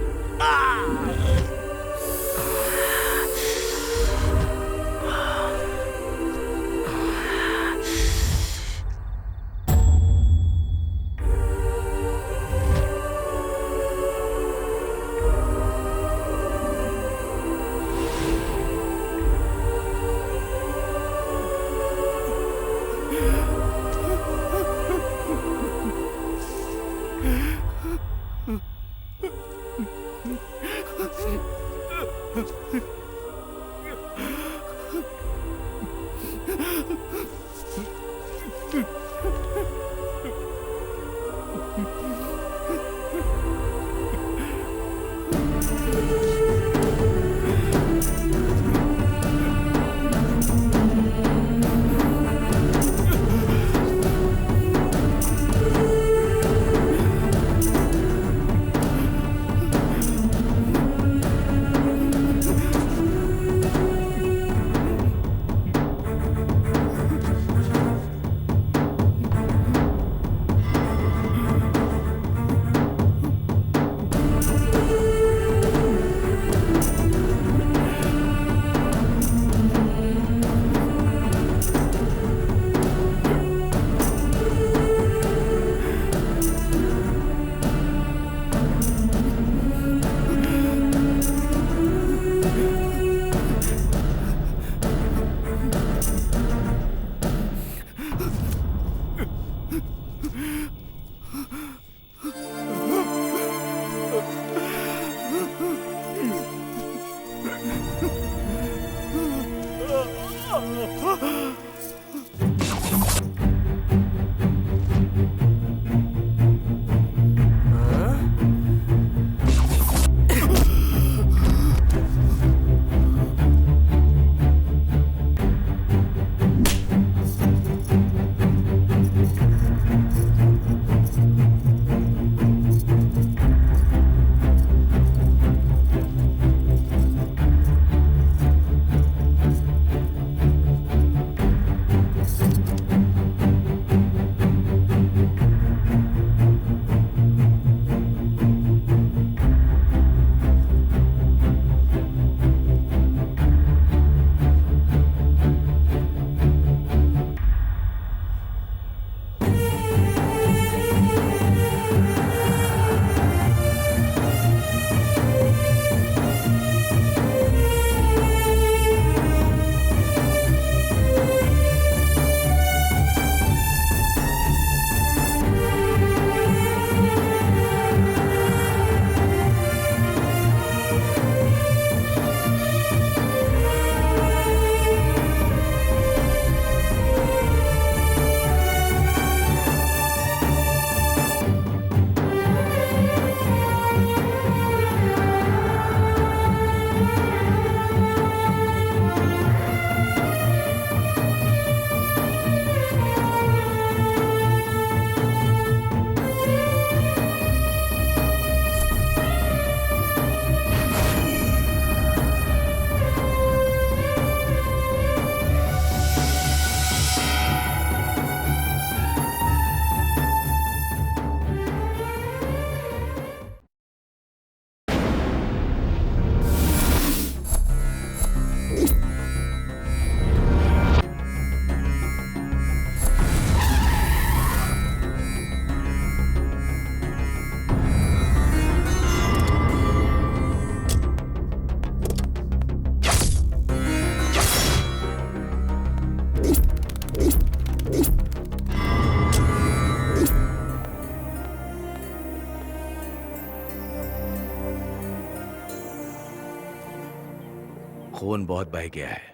खून बहुत बह गया है।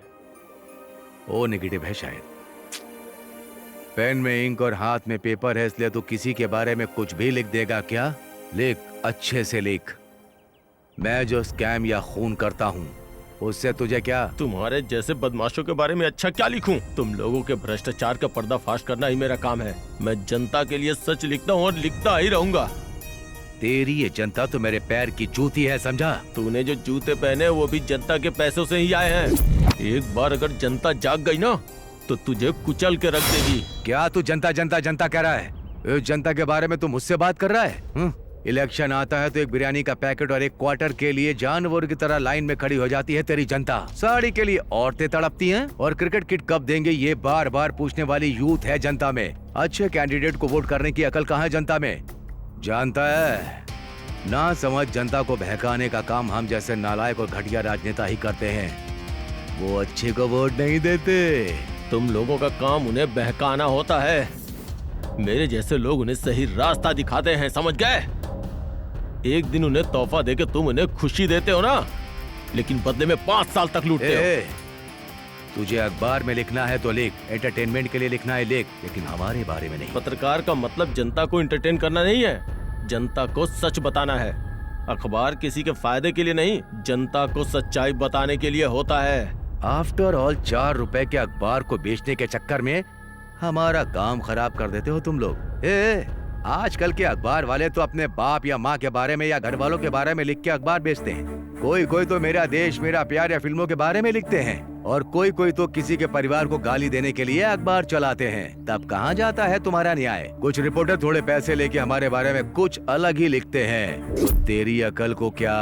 ओ नेगेटिव है शायद। पेन में इंक और हाथ में पेपर है, इसलिए तू किसी के बारे में कुछ भी लिख देगा क्या? लिख, अच्छे से लिख। मैं जो स्कैम या खून करता हूँ उससे तुझे क्या? तुम्हारे जैसे बदमाशों के बारे में अच्छा क्या लिखूं? तुम लोगों के भ्रष्टाचार का पर्दाफाश करना ही मेरा काम है। मैं जनता के लिए सच लिखता हूँ और लिखता ही रहूंगा। तेरी ये जनता तो मेरे पैर की जूती है, समझा? तूने जो जूते पहने वो भी जनता के पैसों से ही आए हैं। एक बार अगर जनता जाग गई ना तो तुझे कुचल के रख देगी। क्या तू जनता जनता जनता कह रहा है? इस जनता के बारे में तू मुझसे बात कर रहा है? इलेक्शन आता है तो एक बिरयानी का पैकेट और एक क्वार्टर के लिए जानवर की तरह लाइन में खड़ी हो जाती है तेरी जनता। साड़ी के लिए औरतें तड़पती हैं और क्रिकेट किट कब देंगे ये बार बार पूछने वाली यूथ है जनता में। अच्छे कैंडिडेट को वोट करने की अकल कहाँ है जनता में? जानता है ना समझ जनता को बहकाने का काम हम जैसे नालायक और घटिया राजनेता ही करते हैं। वो अच्छे को वोट नहीं देते। तुम लोगों का काम उन्हें बहकाना होता है। मेरे जैसे लोग उन्हें सही रास्ता दिखाते हैं, समझ गए? एक दिन उन्हें तोहफा देके तुम उन्हें खुशी देते हो ना, लेकिन बदले में 5 साल तक लूटते हो। तुझे अखबार में लिखना है तो लिख, एंटरटेनमेंट के लिए लिखना है लिख, लेकिन हमारे बारे में नहीं। पत्रकार का मतलब जनता को एंटरटेन करना नहीं है, जनता को सच बताना है। अखबार किसी के फायदे के लिए नहीं, जनता को सच्चाई बताने के लिए होता है। आफ्टर ऑल 4 रुपए के अखबार को बेचने के चक्कर में हमारा काम खराब कर देते हो तुम लोग। आजकल के अखबार वाले तो अपने बाप या माँ के बारे में या घर वालों के बारे में लिख के अखबार बेचते हैं। कोई कोई तो मेरा देश मेरा प्यार या फिल्मों के बारे में लिखते हैं, और कोई कोई तो किसी के परिवार को गाली देने के लिए अखबार चलाते हैं। तब कहाँ जाता है तुम्हारा न्याय? कुछ रिपोर्टर थोड़े पैसे लेके हमारे बारे में कुछ अलग ही लिखते हैं, तो तेरी अकल को क्या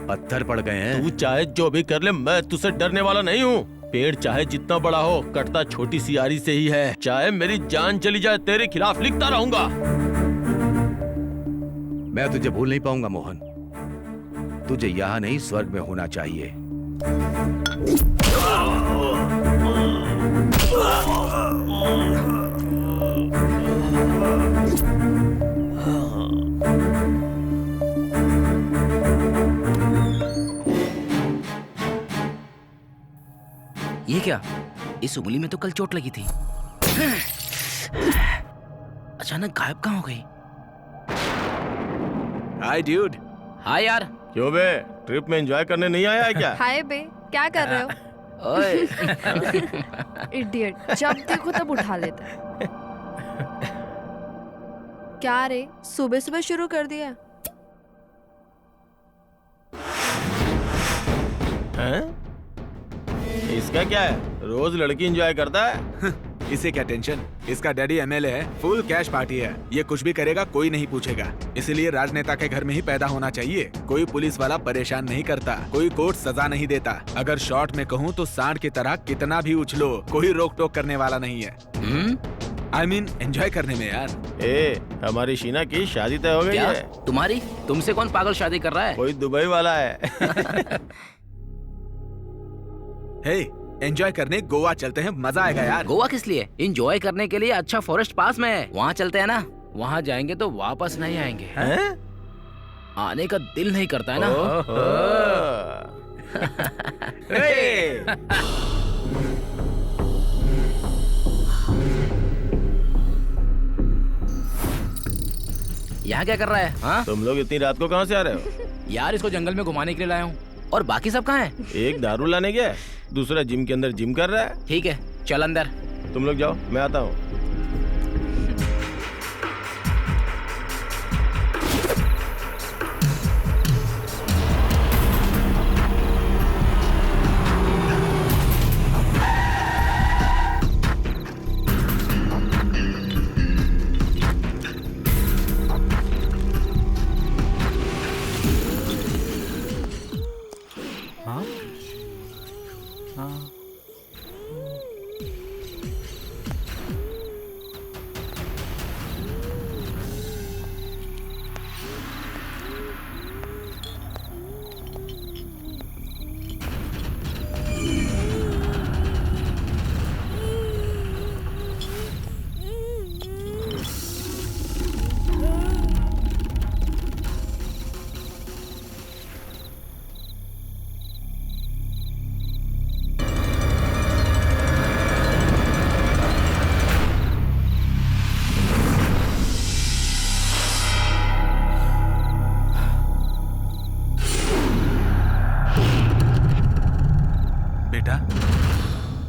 पत्थर पड़ गए हैं? तू चाहे जो भी कर ले, मैं तुझसे डरने वाला नहीं हूँ। पेड़ चाहे जितना बड़ा हो, कटता छोटी सी आरी से ही है। चाहे मेरी जान चली जाए, तेरे खिलाफ लिखता रहूंगा। मैं तुझे भूल नहीं पाऊंगा मोहन। तुझे यहाँ नहीं स्वर्ग में होना चाहिए। ये क्या? इस उंगली में तो कल चोट लगी थी, अचानक गायब कहाँ हो गई? हाय ड्यूड। हाय यार। क्यों बे, ट्रिप में एंजॉय करने नहीं आया है क्या? हाय बे, क्या कर रहे हो? ओए इडियट, जब देखो तब उठा लेता है। क्या रे, सुबह सुबह शुरू कर दिया? हैं? इसका क्या है? रोज लड़की एंजॉय करता है। इसे क्या टेंशन? इसका डैडी एमएलए है, फुल कैश पार्टी है। ये कुछ भी करेगा कोई नहीं पूछेगा। इसलिए राजनेता के घर में ही पैदा होना चाहिए। कोई पुलिस वाला परेशान नहीं करता, कोई कोर्ट सजा नहीं देता। अगर शॉर्ट में कहूँ तो सांड की तरह कितना भी उछलो, कोई रोक टोक करने वाला नहीं है। I mean, एंजॉय करने में यार। हमारी शीना की शादी तय हो गई है। तुम्हारी? तुमसे कौन पागल शादी कर रहा है? कोई दुबई वाला है। हे, एंजॉय करने गोवा चलते हैं, मजा आएगा यार। गोवा किस लिए? एंजॉय करने के लिए अच्छा फॉरेस्ट पास में है, वहाँ चलते हैं ना। वहाँ जाएंगे तो वापस नहीं आएंगे। हैं? आने का दिल नहीं करता है ना। यहाँ क्या कर रहा है? हाँ? तुम लोग इतनी रात को कहाँ से आ रहे हो? यार इसको जंगल में घुमाने के लिए लाया हूँ। और बाकी सब कहाँ हैं? एक दारू लाने गया, दूसरा जिम के अंदर जिम कर रहा है। ठीक है, चल अंदर। तुम लोग जाओ, मैं आता हूँ।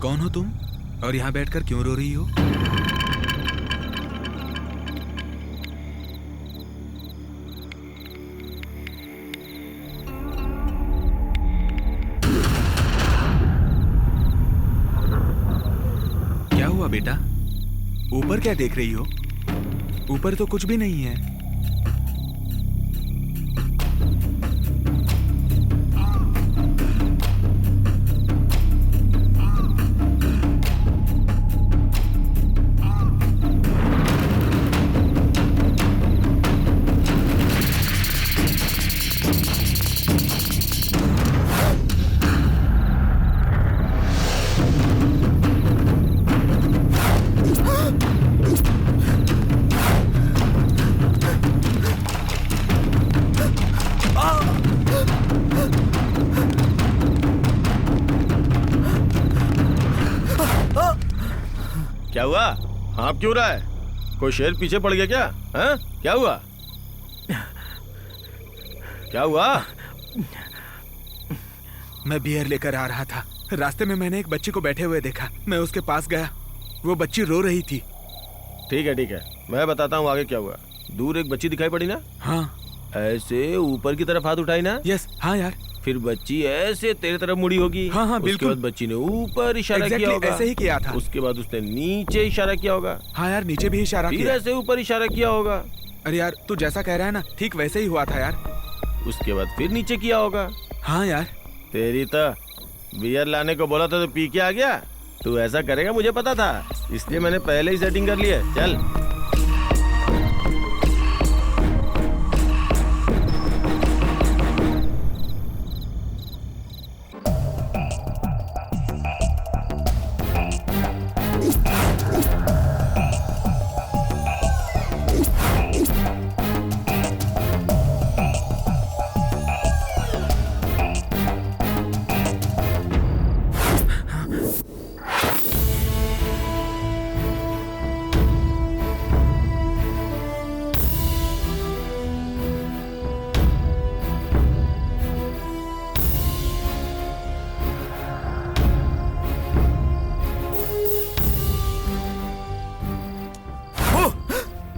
कौन हो तुम और यहाँ बैठकर क्यों रो रही हो? क्या हुआ बेटा? ऊपर क्या देख रही हो? ऊपर तो कुछ भी नहीं है। क्या हुआ? हाँफ क्यों रहा है? कोई शेर पीछे पड़ गया क्या? हाँ? क्या हुआ? क्या हुआ? मैं बियर लेकर आ रहा था। रास्ते में मैंने एक बच्ची को बैठे हुए देखा। मैं उसके पास गया। वो बच्ची रो रही थी। ठीक है, मैं बताता हूँ आगे क्या हुआ। दूर एक बच्ची दिखाई पड़ी ना? हाँ। ऐसे ऊपर की तरफ हाथ उठाई ना? यस, हाँ यार। फिर बच्ची ऐसे तेरे तरफ मुड़ी होगी। हाँ, बिल्कुल। उसके बाद बच्ची ने ऊपर इशारा किया होगा। ऐसे ही किया था। उसके बाद उसने नीचे इशारा किया होगा। हाँ यार, नीचे भी इशारा फिर किया। ऐसे ऊपर इशारा किया होगा। अरे यार, तू जैसा कह रहा है ना, ठीक वैसे ही हुआ था यार। उसके बाद फिर नीचे किया होगा। हाँ यार। तेरी तो बियर लाने को बोला था तो पी के आ गया। तू ऐसा करेगा मुझे पता था, इसलिए मैंने पहले ही सेटिंग कर ली है। चल।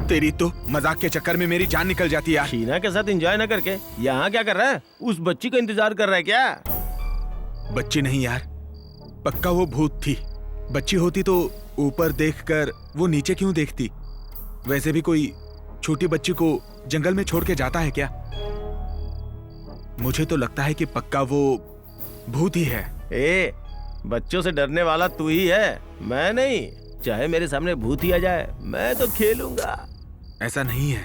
तेरी तो मजाक के चक्कर में मेरी जान निकल जाती है। शीना के साथ एंजॉय ना करके यहाँ क्या कर रहा है? उस बच्ची का इंतजार कर रहा है क्या? बच्ची नहीं यार, पक्का वो भूत थी। बच्ची होती तो ऊपर देखकर वो नीचे क्यों देखती? वैसे भी कोई छोटी बच्ची को जंगल में छोड़ के जाता है क्या? मुझे तो लगता है कि पक्का वो भूत ही है। बच्चों से डरने वाला तू ही है, मैं नहीं। चाहे मेरे सामने भूत ही आ जाए, मैं तो खेलूंगा। ऐसा नहीं है,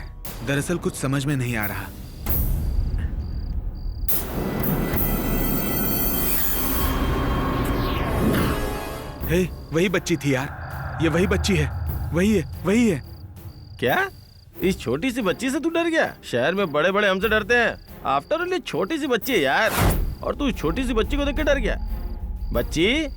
दरअसल कुछ समझ में नहीं आ रहा। हे, वही बच्ची थी यार। ये वही बच्ची है। वही है। क्या? इस छोटी सी बच्ची से तू डर गया? शहर में बड़े बड़े हमसे डरते हैं। आफ्टर ऑल ये छोटी सी बच्ची है यार, और तू छोटी सी बच्ची को देख के डर गया? बच्ची,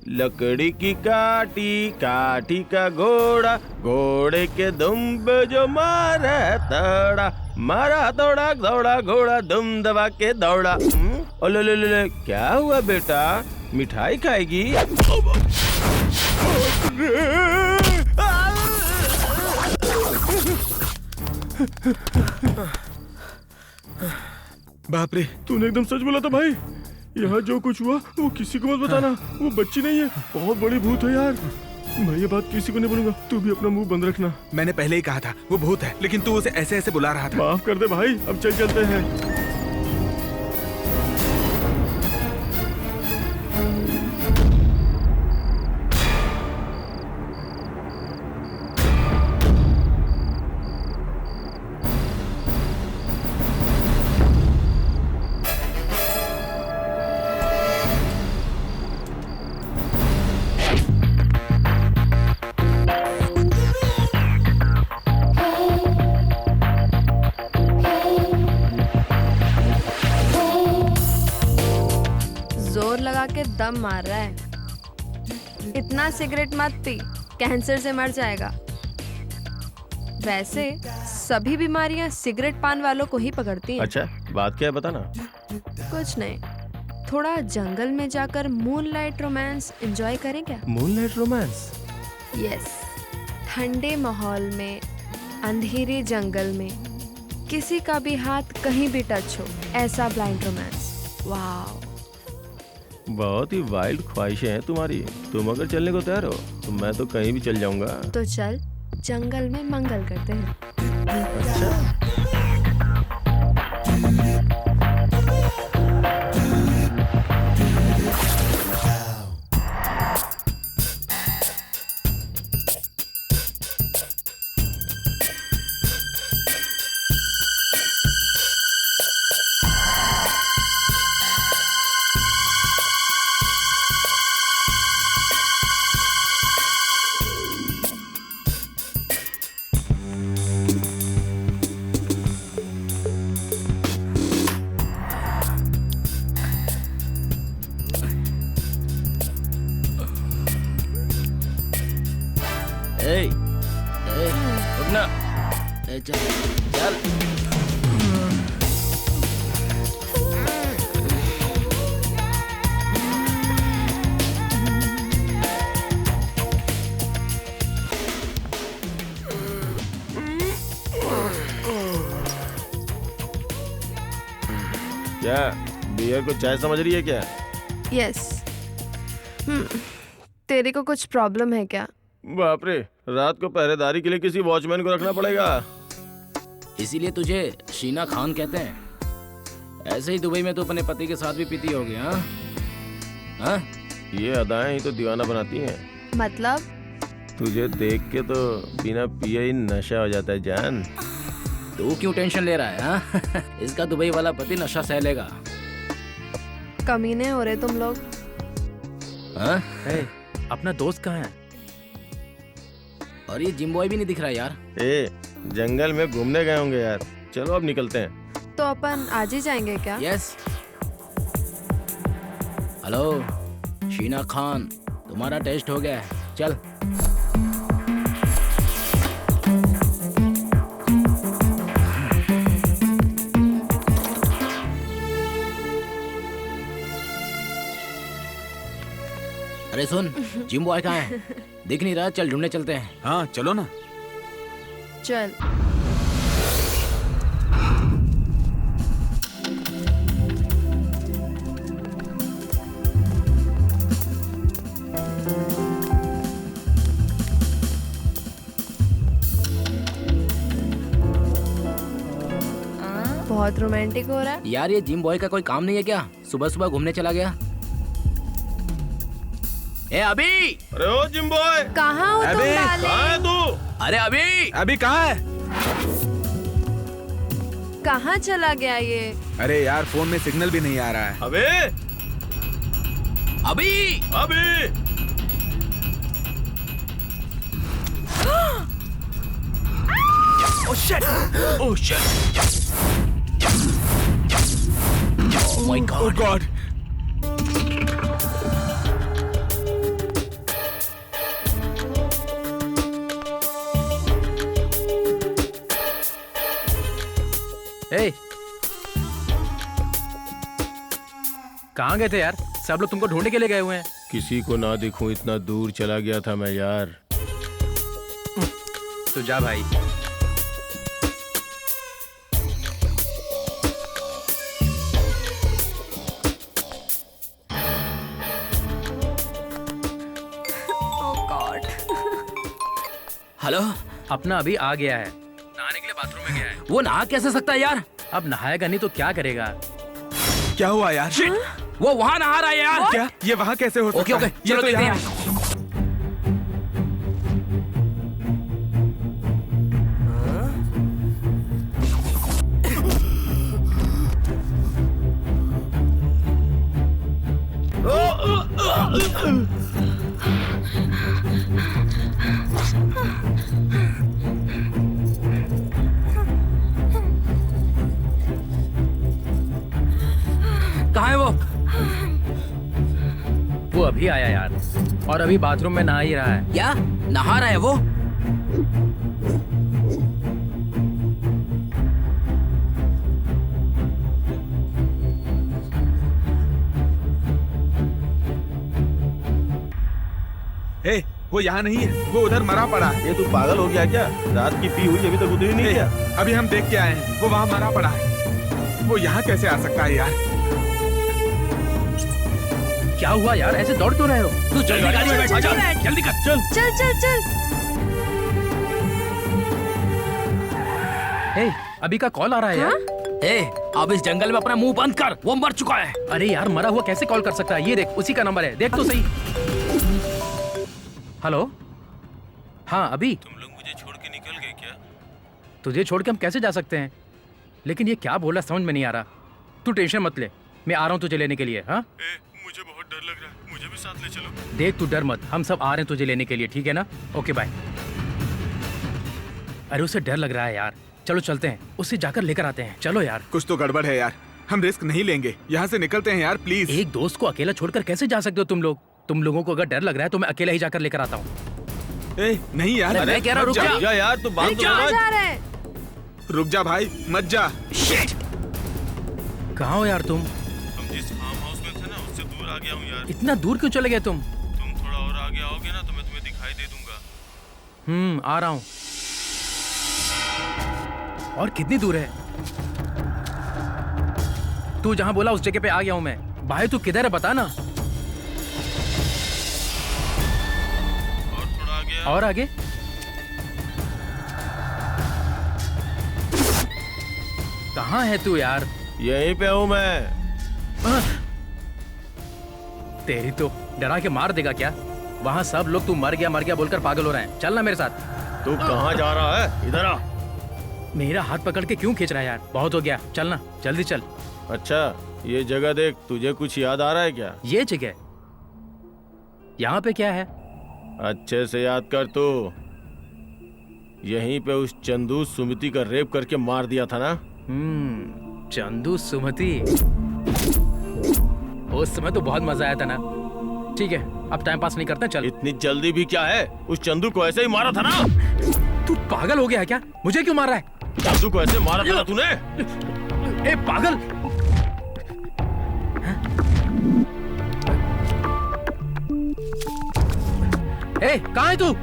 लकड़ी की काटी काटी का घोड़ा, घोड़े के दुम पे जो मारा तड़ा, मारा दौड़ा दौड़ा घोड़ा दुम दबा के दौड़ा। ओले, क्या हुआ बेटा? मिठाई खाएगी? बाप रे, तूने एकदम सच बोला था भाई। यहाँ जो कुछ हुआ वो किसी को मत बताना। वो बच्ची नहीं है, बहुत बड़ी भूत है यार। मैं ये बात किसी को नहीं बोलूंगा। तू भी अपना मुंह बंद रखना। मैंने पहले ही कहा था वो भूत है, लेकिन तू उसे ऐसे ऐसे बुला रहा था। माफ कर दे भाई, अब चलते हैं। के दम मार रहा है। इतना सिगरेट मत पी, कैंसर से मर जाएगा। वैसे सभी बीमारियां सिगरेट पान वालों को ही पकड़ती हैं। अच्छा, बात क्या है बताना। कुछ नहीं, थोड़ा जंगल में जाकर मूनलाइट रोमांस एंजॉय करें क्या? Moonlight romance? यस, ठंडे माहौल में, अंधेरे जंगल में, किसी का भी हाथ कहीं भी टच हो, ऐसा ब्लाइंड रोमांस। वाह, बहुत ही वाइल्ड ख्वाहिशें हैं तुम्हारी। तुम अगर चलने को तैयार हो तो मैं तो कहीं भी चल जाऊंगा। तो चल, जंगल में मंगल करते हैं। अच्छा। ए, उठना। ए, चल चल। क्या बियर को चाय समझ रही है क्या? यस। तेरे को कुछ प्रॉब्लम है क्या? बाप रे, रात को पहरेदारी के लिए किसी वॉचमैन को रखना पड़ेगा। इसीलिए तुझे शीना खान कहते हैं। ऐसे ही दुबई में तो अपने पति के साथ भी पीती होगी, हाँ? हाँ? ये अदाएं ही तो दीवाना बनाती हैं। मतलब? तुझे देख के तो बिना पिए ही नशा हो जाता है जान। तू क्यों टेंशन ले रहा है, हाँ? इसका दुबई वाला पति नशा सह लेगा। कमीने हो रहे तुम लोग। हाँ? अपना दोस्त कहाँ है? और ये जिम बॉय भी नहीं दिख रहा यार। जंगल में घूमने गए होंगे यार। चलो अब निकलते हैं। तो अपन आज ही जाएंगे क्या? यस। हेलो शीना खान, तुम्हारा टेस्ट हो गया है, चल। अरे सुन, जिम बॉय कहाँ है? दिख नहीं रहा, चल ढूंढने चलते हैं। हाँ चलो ना। चल। बहुत रोमांटिक हो रहा है यार। ये जिम बॉय का कोई काम नहीं है क्या? सुबह सुबह घूमने चला गया। ए अभी! अरे ओ जिम बॉय, कहाँ हो तुम? कहाँ है तू? अरे अभी! अभी कहाँ है? कहाँ चला गया ये? अरे यार फोन में सिग्नल भी नहीं आ रहा है। अबे! अभी! अभी! Oh shit! Oh shit! Oh my God! Oh God! ए, कहाँ गए थे यार? सब लोग तुमको ढूंढने के लिए गए हुए हैं। किसी को ना दिखूं इतना दूर चला गया था मैं यार। तो जा भाई। हेलो, अपना अभी आ गया है, नहाने के लिए बाथरूम में गया है। वो नहा कैसे सकता है यार? अब नहाएगा नहीं तो क्या करेगा? क्या हुआ यार? वो वहाँ नहा रहा है यार। क्या? ये वहाँ कैसे हो सकता है? ओके, चलो देखते हैं। कहाँ है वो अभी आया यार, और अभी बाथरूम में नहा ही रहा है। क्या नहा रहा है वो? ए, वो यहाँ नहीं है, वो उधर मरा पड़ा है। ये तू पागल हो गया क्या? रात की पी हुई अभी तक उतरी नहीं क्या? अभी हम देख के आए हैं, वो वहाँ मरा पड़ा है। वो यहाँ कैसे आ सकता है यार? क्या हुआ यार? ऐसे दौड़ क्यों रहे हो? तू जल्दी गाड़ी में बैठ, चल, जल्दी कर, चल। चल चल चल। ए, अभी का कॉल आ रहा है यार। ए, अब इस जंगल में अपना मुंह बंद कर, वो मर चुका है। अरे यार, मरा हुआ कैसे कॉल कर सकता है? ये देख, उसी का नंबर है, देख तो सही। हेलो, हाँ अभी। तुम लोग मुझे छोड़ के निकल गए क्या? तुझे छोड़ के हम कैसे जा सकते हैं? लेकिन ये क्या बोला समझ में नहीं आ रहा। तू टेंशन मत ले, मैं आ रहा हूँ तुझे लेने के लिए। हाँ, मुझे बहुत डर लग रहा है, मुझे भी साथ ले चलो। देख तू डर मत, हम सब आ रहे हैं तुझे लेने के लिए, ठीक है ना? Okay bye. अरे उसे डर लग रहा है यार, चलो चलते हैं, उससे जाकर लेकर आते हैं। चलो यार। कुछ तो गड़बड़ है यार, हम रिस्क नहीं लेंगे, यहाँ से निकलते हैं यार प्लीज। एक दोस्त को अकेला छोड़कर कैसे जा सकते हो तुम लोग? तुम लोगों को अगर डर लग रहा है तो मैं अकेला ही जाकर लेकर आता हूँ। नहीं यार, अरे मैं कह रहा हूँ, रुक जा यार, तू बात तो कहाँ समझ। जा रहा है? रुक जा भाई, मत जा। कहाँ हो यार तुम? हम जिस फार्म हाउस में थे ना, उससे दूर आ गया हूँ यार। इतना दूर क्यों चले गए तुम? तुम थोड़ा और आगे आओगे ना तो मैं तुम्हें दिखाई दे दूंगा। आ रहा हूँ। और कितनी दूर है? तू जहाँ बोला उस जगह पे आ गया हूँ मैं। भाई तू किधर है बता ना। और थोड़ा आगे और आगे? कहाँ है तू यार? यहीं पे हूँ मैं। तेरी तो डरा के मार देगा क्या? वहाँ सब लोग तू मर गया बोलकर पागल हो रहे हैं। चल ना मेरे साथ। तू कहाँ जा रहा है? इधर आ। मेरा हाथ पकड़ के क्यों खींच रहा है यार? बहुत हो गया, चल ना, जल्दी चल। अच्छा, ये जगह देख, तुझे कुछ याद आ रहा है क्या? ये जगह यहाँ पे क्या है? अच्छे से याद कर तू। यहीं पे उस चंदू सुमिति का रेप करके मार दिया था ना? चंदू सुमति। उस समय तो बहुत मजा आया था ना। ठीक है, अब टाइम पास नहीं करते, चल। इतनी जल्दी भी क्या है? उस चंदू को ऐसे ही मारा था ना? तू पागल हो गया है क्या? मुझे क्यों मार रहा है? चंदू को ऐसे मारा था ना तूने? ए पागल! ए, कहाँ है तू?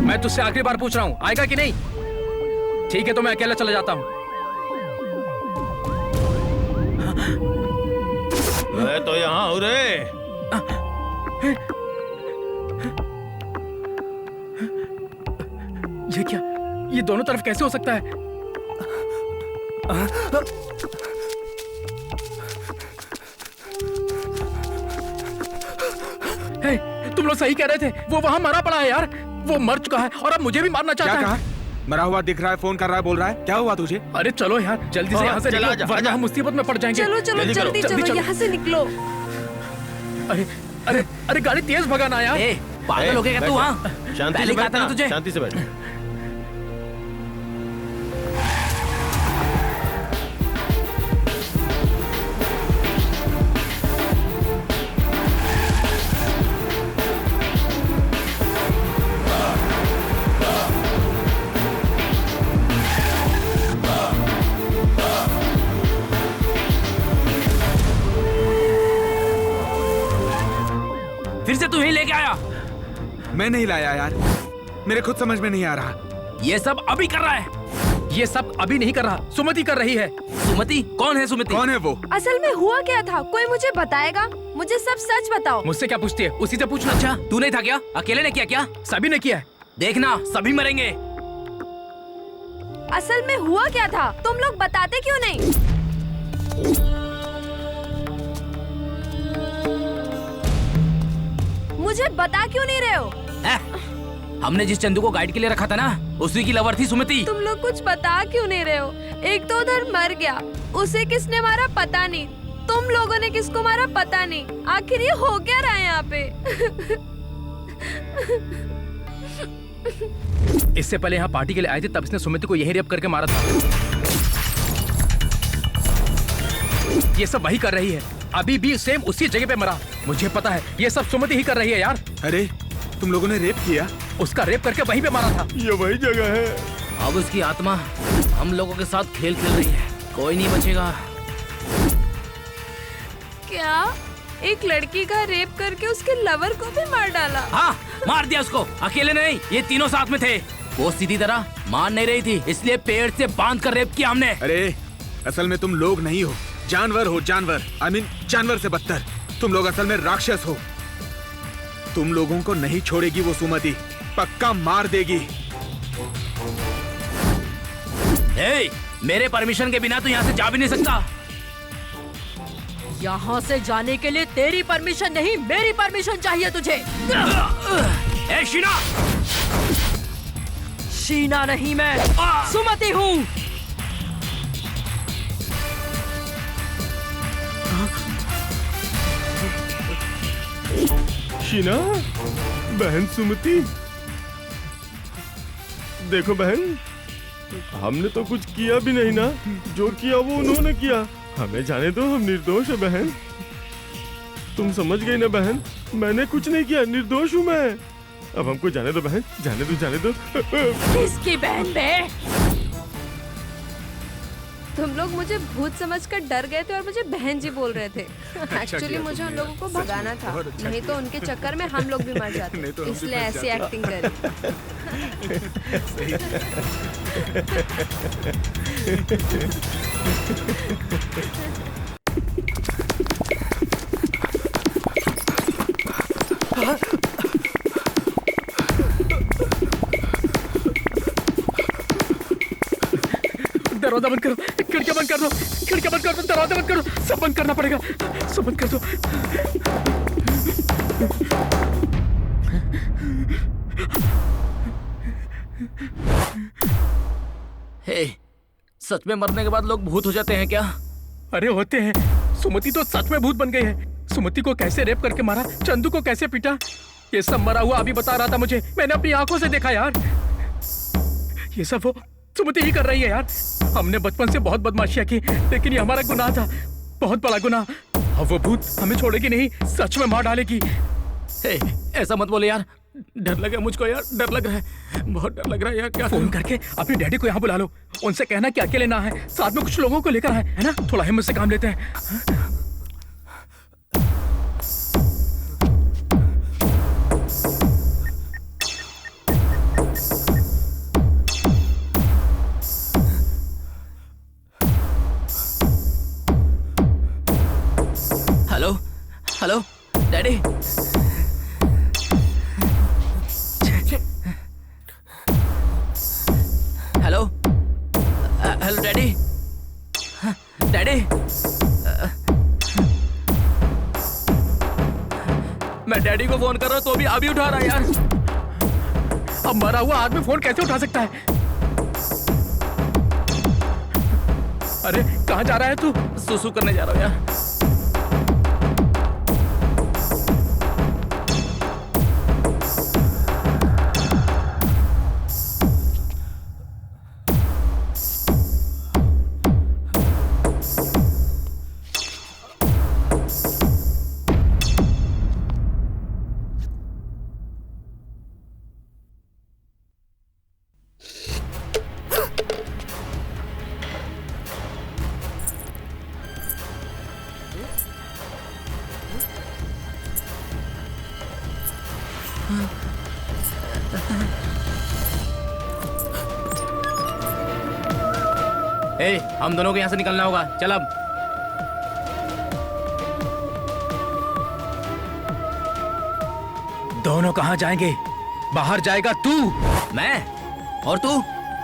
मैं तुझसे आखिरी बार पूछ रहा हूँ, आएगा कि नहीं? ठीक है, तो मैं अकेला चला जाता हूँ। मैं तो यहाँ हूँ रे। ये क्या? ये दोनों तरफ कैसे हो सकता है? हे, तुम लोग सही कह रहे थे, वो वहां मरा पड़ा है यार। वो मर चुका है और अब मुझे भी मारना चाहता है। क्या कहा? मरा हुआ दिख रहा है, फोन कर रहा है, बोल रहा है। क्या हुआ तुझे? अरे चलो यार, जल्दी से यहाँ से निकलो, वरना हम मुसीबत में पड़ जाएंगे। चलो चलो जल्दी चलो, यहाँ से निकलो। अरे अरे अरे, गाड़ी तेज भगाना यार। पागल हो गया क्या तू? वहाँ शांति से बैठ ना, तुझे। शांति से बैठ। फिर से तू ही लेके आया? मैं नहीं लाया यार, मेरे खुद समझ में नहीं आ रहा। ये सब अभी कर रहा है? ये सब अभी नहीं कर रहा, सुमति कर रही है। सुमति? कौन है सुमति? कौन है वो? असल में हुआ क्या था, कोई मुझे बताएगा? मुझे सब सच बताओ। मुझसे क्या पूछती है? उसी से पूछना। अच्छा, तू नहीं था क्या? अकेले ने किया क्या? सभी ने किया है। देखना, सभी मरेंगे। असल में हुआ क्या था, तुम लोग बताते क्यों नहीं? मुझे बता क्यों नहीं रहे हो? हमने जिस चंदू को गाइड के लिए रखा था ना, उसी की लवर थी सुमति। तुम लोग कुछ बता क्यों नहीं रहे हो? एक तो उधर मर गया, उसे किसने मारा पता नहीं, तुम लोगों ने किसको मारा पता नहीं। आखिर ये हो क्या रहा है यहाँ पे? इससे पहले यहाँ पार्टी के लिए आए थे, तब इसने सुमिति को यही रेप करके मारा था। ये सब वही कर रही है, अभी भी सेम उसी जगह पे मरा। मुझे पता है, ये सब सुमति ही कर रही है यार। अरे तुम लोगों ने रेप किया? उसका रेप करके वहीं पे मारा था। ये वही जगह है। अब उसकी आत्मा हम लोगों के साथ खेल खेल रही है, कोई नहीं बचेगा। क्या एक लड़की का रेप करके उसके लवर को भी मार डाला? हाँ, मार दिया उसको। अकेले नहीं, ये तीनों साथ में थे। वो सीधी तरह मान नहीं रही थी, इसलिए पेड़ से बांध कर रेप किया हमने। अरे असल में तुम लोग नहीं हो, जानवर हो, जानवर। I mean, जानवर से बदतर। तुम लोग असल में राक्षस हो। तुम लोगों को नहीं छोड़ेगी वो सुमति, पक्का मार देगी। हे, मेरे परमिशन के बिना तू यहाँ से जा भी नहीं सकता। यहाँ से जाने के लिए तेरी परमिशन नहीं, मेरी परमिशन चाहिए तुझे। ए शीना! शीना नहीं, मैं सुमति हूँ। शीना, बहन सुमति, देखो बहन, हमने तो कुछ किया भी नहीं ना। जो किया वो उन्होंने किया, हमें जाने दो, हम निर्दोष है बहन। तुम समझ गई ना बहन, मैंने कुछ नहीं किया, निर्दोष हूँ मैं। अब हमको जाने दो बहन, जाने दो, जाने दो। किसकी बहन बे? तुम लोग मुझे भूत समझकर डर गए थे और मुझे बहन जी बोल रहे थे। एक्चुअली मुझे उन लोगों को भगाना था, नहीं तो उनके चक्कर में हम लोग भी मर जाते, इसलिए ऐसी एक्टिंग करी। दरवाजा बंद करो, खिड़कियां बंद कर दो, खिड़कियां बंद कर दो, दरवाजा बंद करो, सब बंद करना पड़ेगा, सब बंद कर दो। हे, सच में मरने के बाद लोग भूत हो जाते हैं क्या? अरे होते हैं। सुमति तो सच में भूत बन गई है। सुमति को कैसे रेप करके मारा, चंदू को कैसे पीटा, ये सब मरा हुआ अभी बता रहा था मुझे। मैंने अपनी आंखों से देखा यार। ये सब वो सुमति ही कर रही है यार। हमने बचपन से बहुत बदमाशियां की, लेकिन ये हमारा गुनाह था, बहुत बड़ा गुनाह। अब वो भूत हमें छोड़ेगी नहीं, सच में मार डालेगी। हे, ऐसा मत बोले यार, डर लगा मुझको यार, डर लग रहा है, बहुत डर लग रहा है यार। क्या फोन करके अपने डैडी को यहाँ बुला लो, उनसे कहना कि अकेले ना है, साथ में कुछ लोगों को लेकर आए, है ना? थोड़ा हिम्मत से काम लेते हैं। Hello hello daddy. Hello hello daddy, daddy. मैं डैडी को फोन कर रहा हूँ तो भी अभी उठा रहा है यार। अब मरा हुआ आदमी फोन कैसे उठा सकता है? अरे कहाँ जा रहा है तू? सुसु करने जा रहा हूँ यार। ए, हम दोनों को यहाँ से निकलना होगा, चल अब। दोनों कहाँ जाएंगे? बाहर जाएगा तू। मैं? और तू?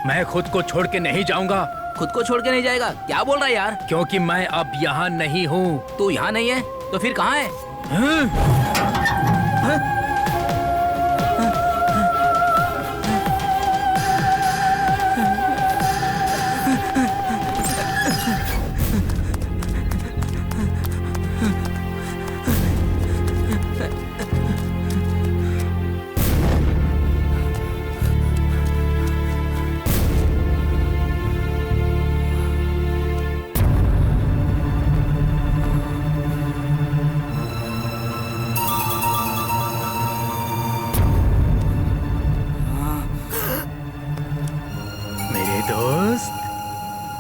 मैं खुद को छोड़ के नहीं जाऊंगा। खुद को छोड़ के नहीं जाएगा? क्या बोल रहा है यार? क्योंकि मैं अब यहाँ नहीं हूँ। तू यहाँ नहीं है तो फिर कहाँ है?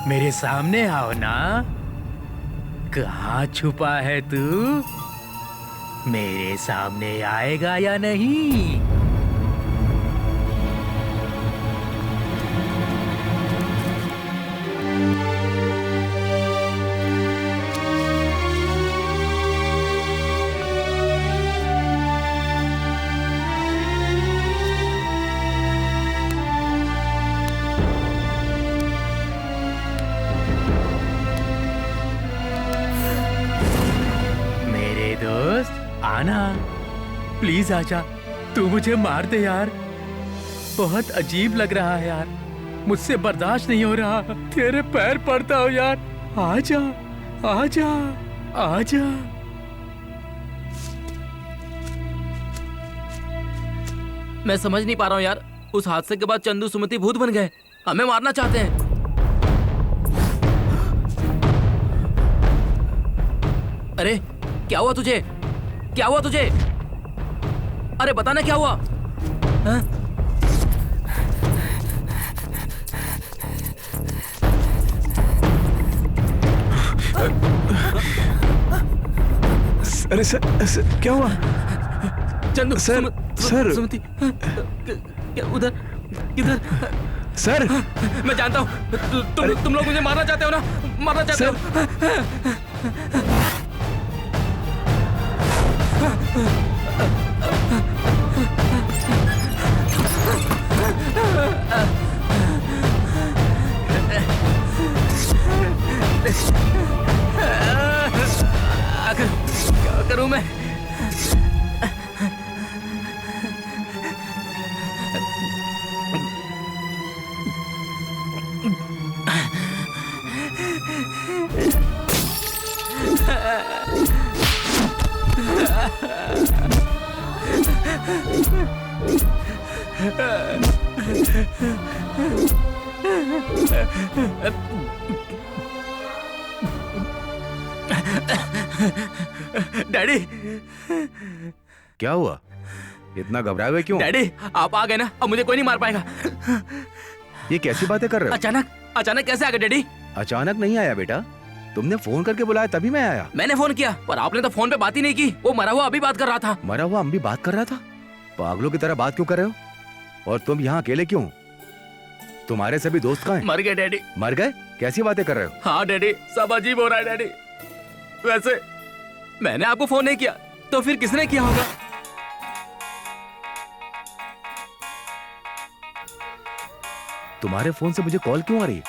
मेरे सामने आओ ना। कहाँ छुपा है तू? मेरे सामने आएगा या नहीं? आना, प्लीज आजा। तू मुझे मार दे यार, बहुत अजीब लग रहा है यार, मुझसे बर्दाश्त नहीं हो रहा। तेरे पैर पड़ता हूँ यार, आजा आजा आजा। मैं समझ नहीं पा रहा हूँ यार, उस हादसे के बाद चंदू सुमति भूत बन गए, हमें मारना चाहते हैं। अरे क्या हुआ तुझे? क्या हुआ तुझे? अरे बताना क्या हुआ? अरे सर क्या हुआ? चंदू सर सर सुमति क्या उधर किधर? सर मैं जानता हूँ तुम लोग मुझे मारना चाहते हो ना, मारना चाहते हो। आखिर क्या करूं मैं? डैडी क्या हुआ? इतना घबराए हुए क्यों? डैडी आप आ गए ना, अब मुझे कोई नहीं मार पाएगा। ये कैसी बातें कर रहे हो? अचानक कैसे आ गए डैडी? अचानक नहीं आया बेटा, तुमने फोन करके बुलाया तभी मैं आया। मैंने फोन किया पर आपने तो फोन पे बात ही नहीं की। वो मरा हुआ अभी बात कर रहा था। मरा हुआ हम भी बात कर रहा था? पागलों की तरह बात क्यों कर रहे हो? और तुम यहाँ अकेले क्यों? तुम्हारे सभी दोस्त कहाँ हैं? मर गए डैडी। मर गए? कैसी बातें कर रहे हो? हाँ डैडी, सब अजीब हो रहा है डैडी। वैसे मैंने आपको फोन नहीं किया तो फिर किसने किया होगा? तुम्हारे फोन से मुझे कॉल क्यों आ रही है?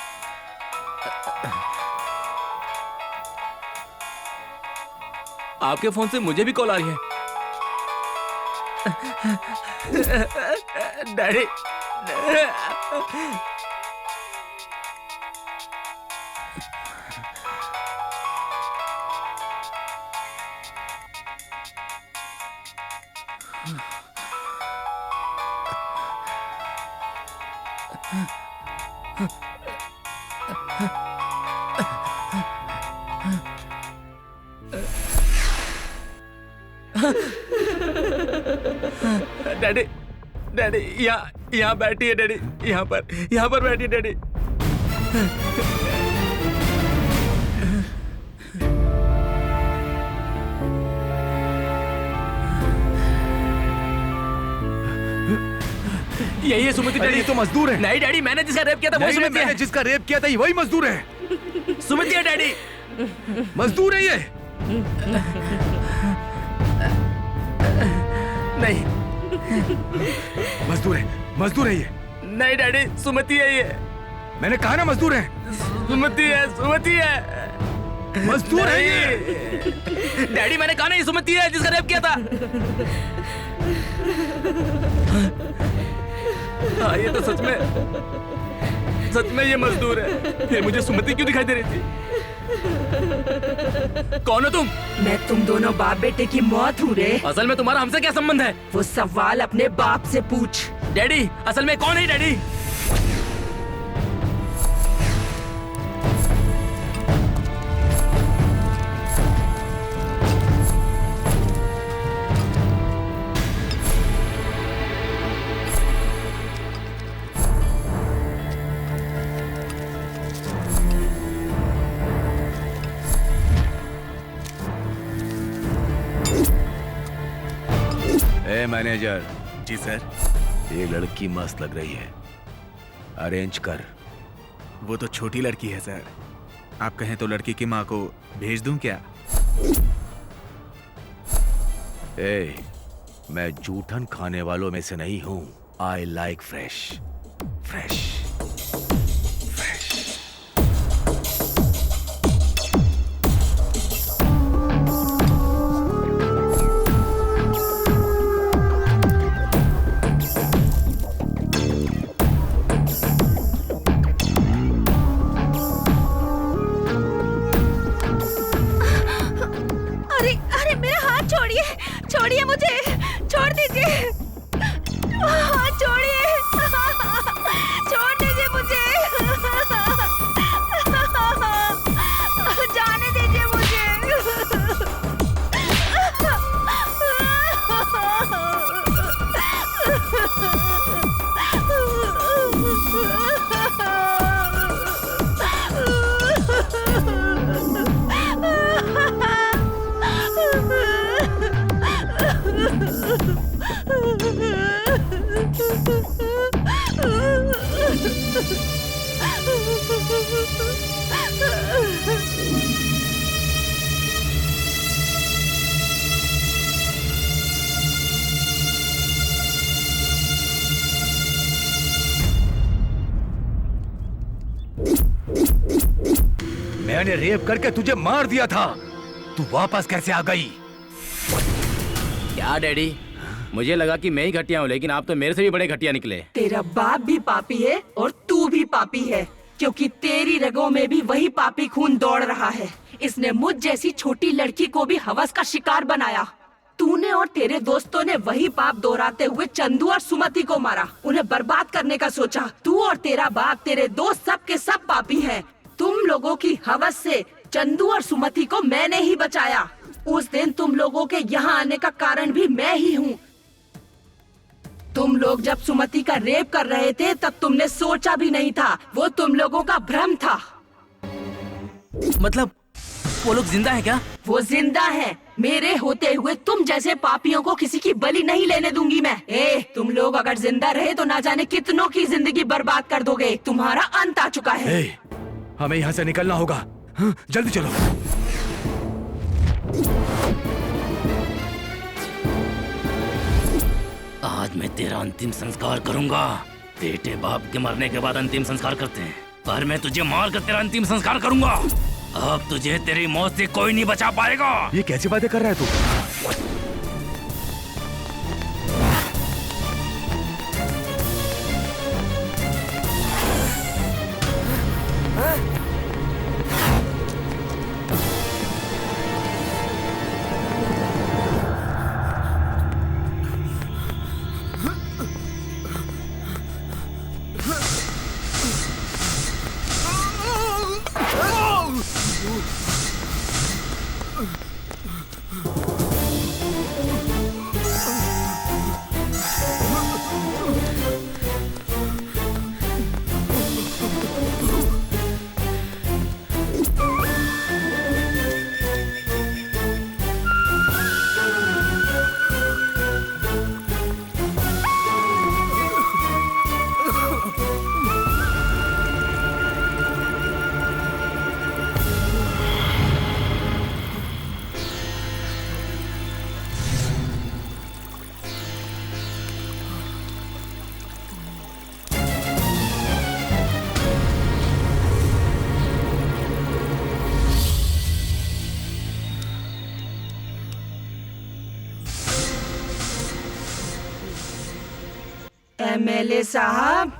आपके फोन से मुझे भी कॉल आ रही है। डैडी डैडी डैडी यहाँ बैठिए डैडी, यहाँ पर बैठिए डैडी। यही है सुमति डैडी। ये तो मजदूर है। नहीं डैडी, मैंने जिसका रेप किया था वही सुमति है। मैंने जिसका रेप किया था वही मजदूर है। सुमति है डैडी। मजदूर है ये। नहीं मजदूर है ये। नहीं डैडी, सुमति है ये। मैंने कहा ना मजदूर है। सुमति है मजदूर है ये। डैडी मैंने कहा ना ये सुमति है जिसका रेप किया था। हाँ ये तो सच में ये मजदूर है। फिर मुझे सुमति क्यों दिखाई दे रही थी? कौन हो तुम? मैं तुम दोनों बाप बेटे की मौत हूँ रे। असल में तुम्हारा हमसे क्या संबंध है? वो सवाल अपने बाप से पूछ। डैडी असल में कौन है डैडी? मैनेजर जी सर। ये लड़की मस्त लग रही है, अरेंज कर। वो तो छोटी लड़की है सर, आप कहें तो लड़की की माँ को भेज दूं क्या? मैं जूठन खाने वालों में से नहीं हूं। I like fresh. छोड़िए मुझे, छोड़ दीजिए, छोड़िए, छोड़ दीजिए मुझे, जाने दीजिए मुझे। मैंने रेप करके तुझे मार दिया था, तू वापस कैसे आ गई? क्या डैडी, मुझे लगा कि मैं ही घटिया हूँ, लेकिन आप तो मेरे से भी बड़े घटिया निकले। तेरा बाप भी पापी है और तू भी पापी है, क्योंकि तेरी रगों में भी वही पापी खून दौड़ रहा है। इसने मुझ जैसी छोटी लड़की को भी हवस का शिकार बनाया। तूने और तेरे दोस्तों ने वही पाप दोहराते हुए चंदू और सुमति को मारा, उन्हें बर्बाद करने का सोचा। तू और तेरा बाप, तेरे दोस्त सब के सब पापी हैं। तुम लोगों की हवस से चंदू और सुमति को मैंने ही बचाया। उस दिन तुम लोगों के यहाँ आने का कारण भी मैं ही हूँ। तुम लोग जब सुमति का रेप कर रहे थे तब तुमने सोचा भी नहीं था, वो तुम लोगों का भ्रम था। मतलब वो लोग जिंदा है क्या? वो जिंदा है। मेरे होते हुए तुम जैसे पापियों को किसी की बलि नहीं लेने दूंगी मैं। तुम लोग अगर जिंदा रहे तो ना जाने कितनों की जिंदगी बर्बाद कर दोगे। तुम्हारा अंत आ चुका है। हमें यहाँ से निकलना होगा, जल्दी चलो। आज मैं तेरा अंतिम संस्कार करूंगा। बेटे बाप के मरने के बाद अंतिम संस्कार करते हैं, पर मैं तुझे मार कर तेरा अंतिम संस्कार करूंगा। अब तुझे तेरी मौत से कोई नहीं बचा पाएगा। ये कैसी बातें कर रहा है तू? एमएलए साहब,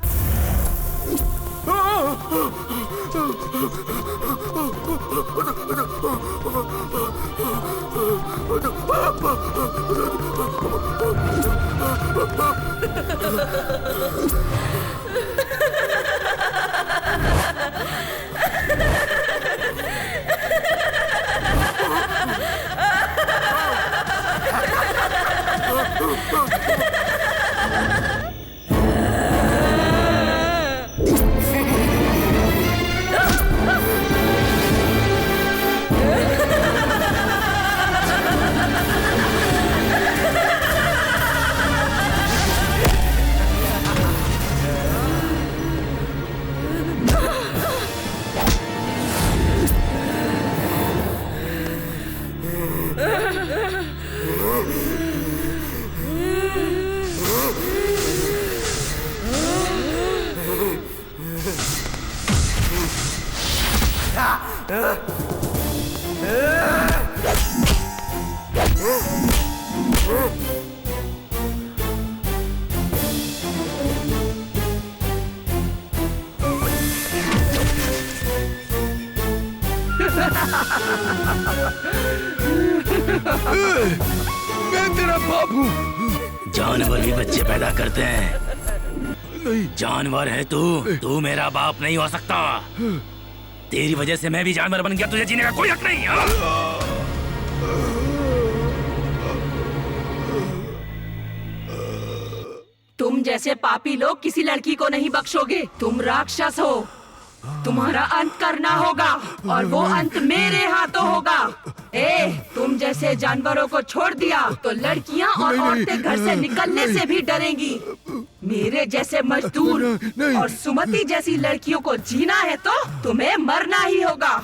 मैं तेरा बाप हूँ। जानवर भी बच्चे पैदा करते हैं। जानवर है तू मेरा बाप नहीं हो सकता। तेरी वजह से मैं भी जानवर बन गया, तुझे जीने का कोई हक नहीं। तुम जैसे पापी लोग किसी लड़की को नहीं बख्शोगे। तुम राक्षस हो, तुम्हारा अंत करना होगा और वो अंत मेरे हाथों होगा। तुम जैसे जानवरों को छोड़ दिया तो लड़कियां और औरतें घर से निकलने से भी डरेंगी। मेरे जैसे मजदूर और सुमति जैसी लड़कियों को जीना है तो तुम्हें मरना ही होगा।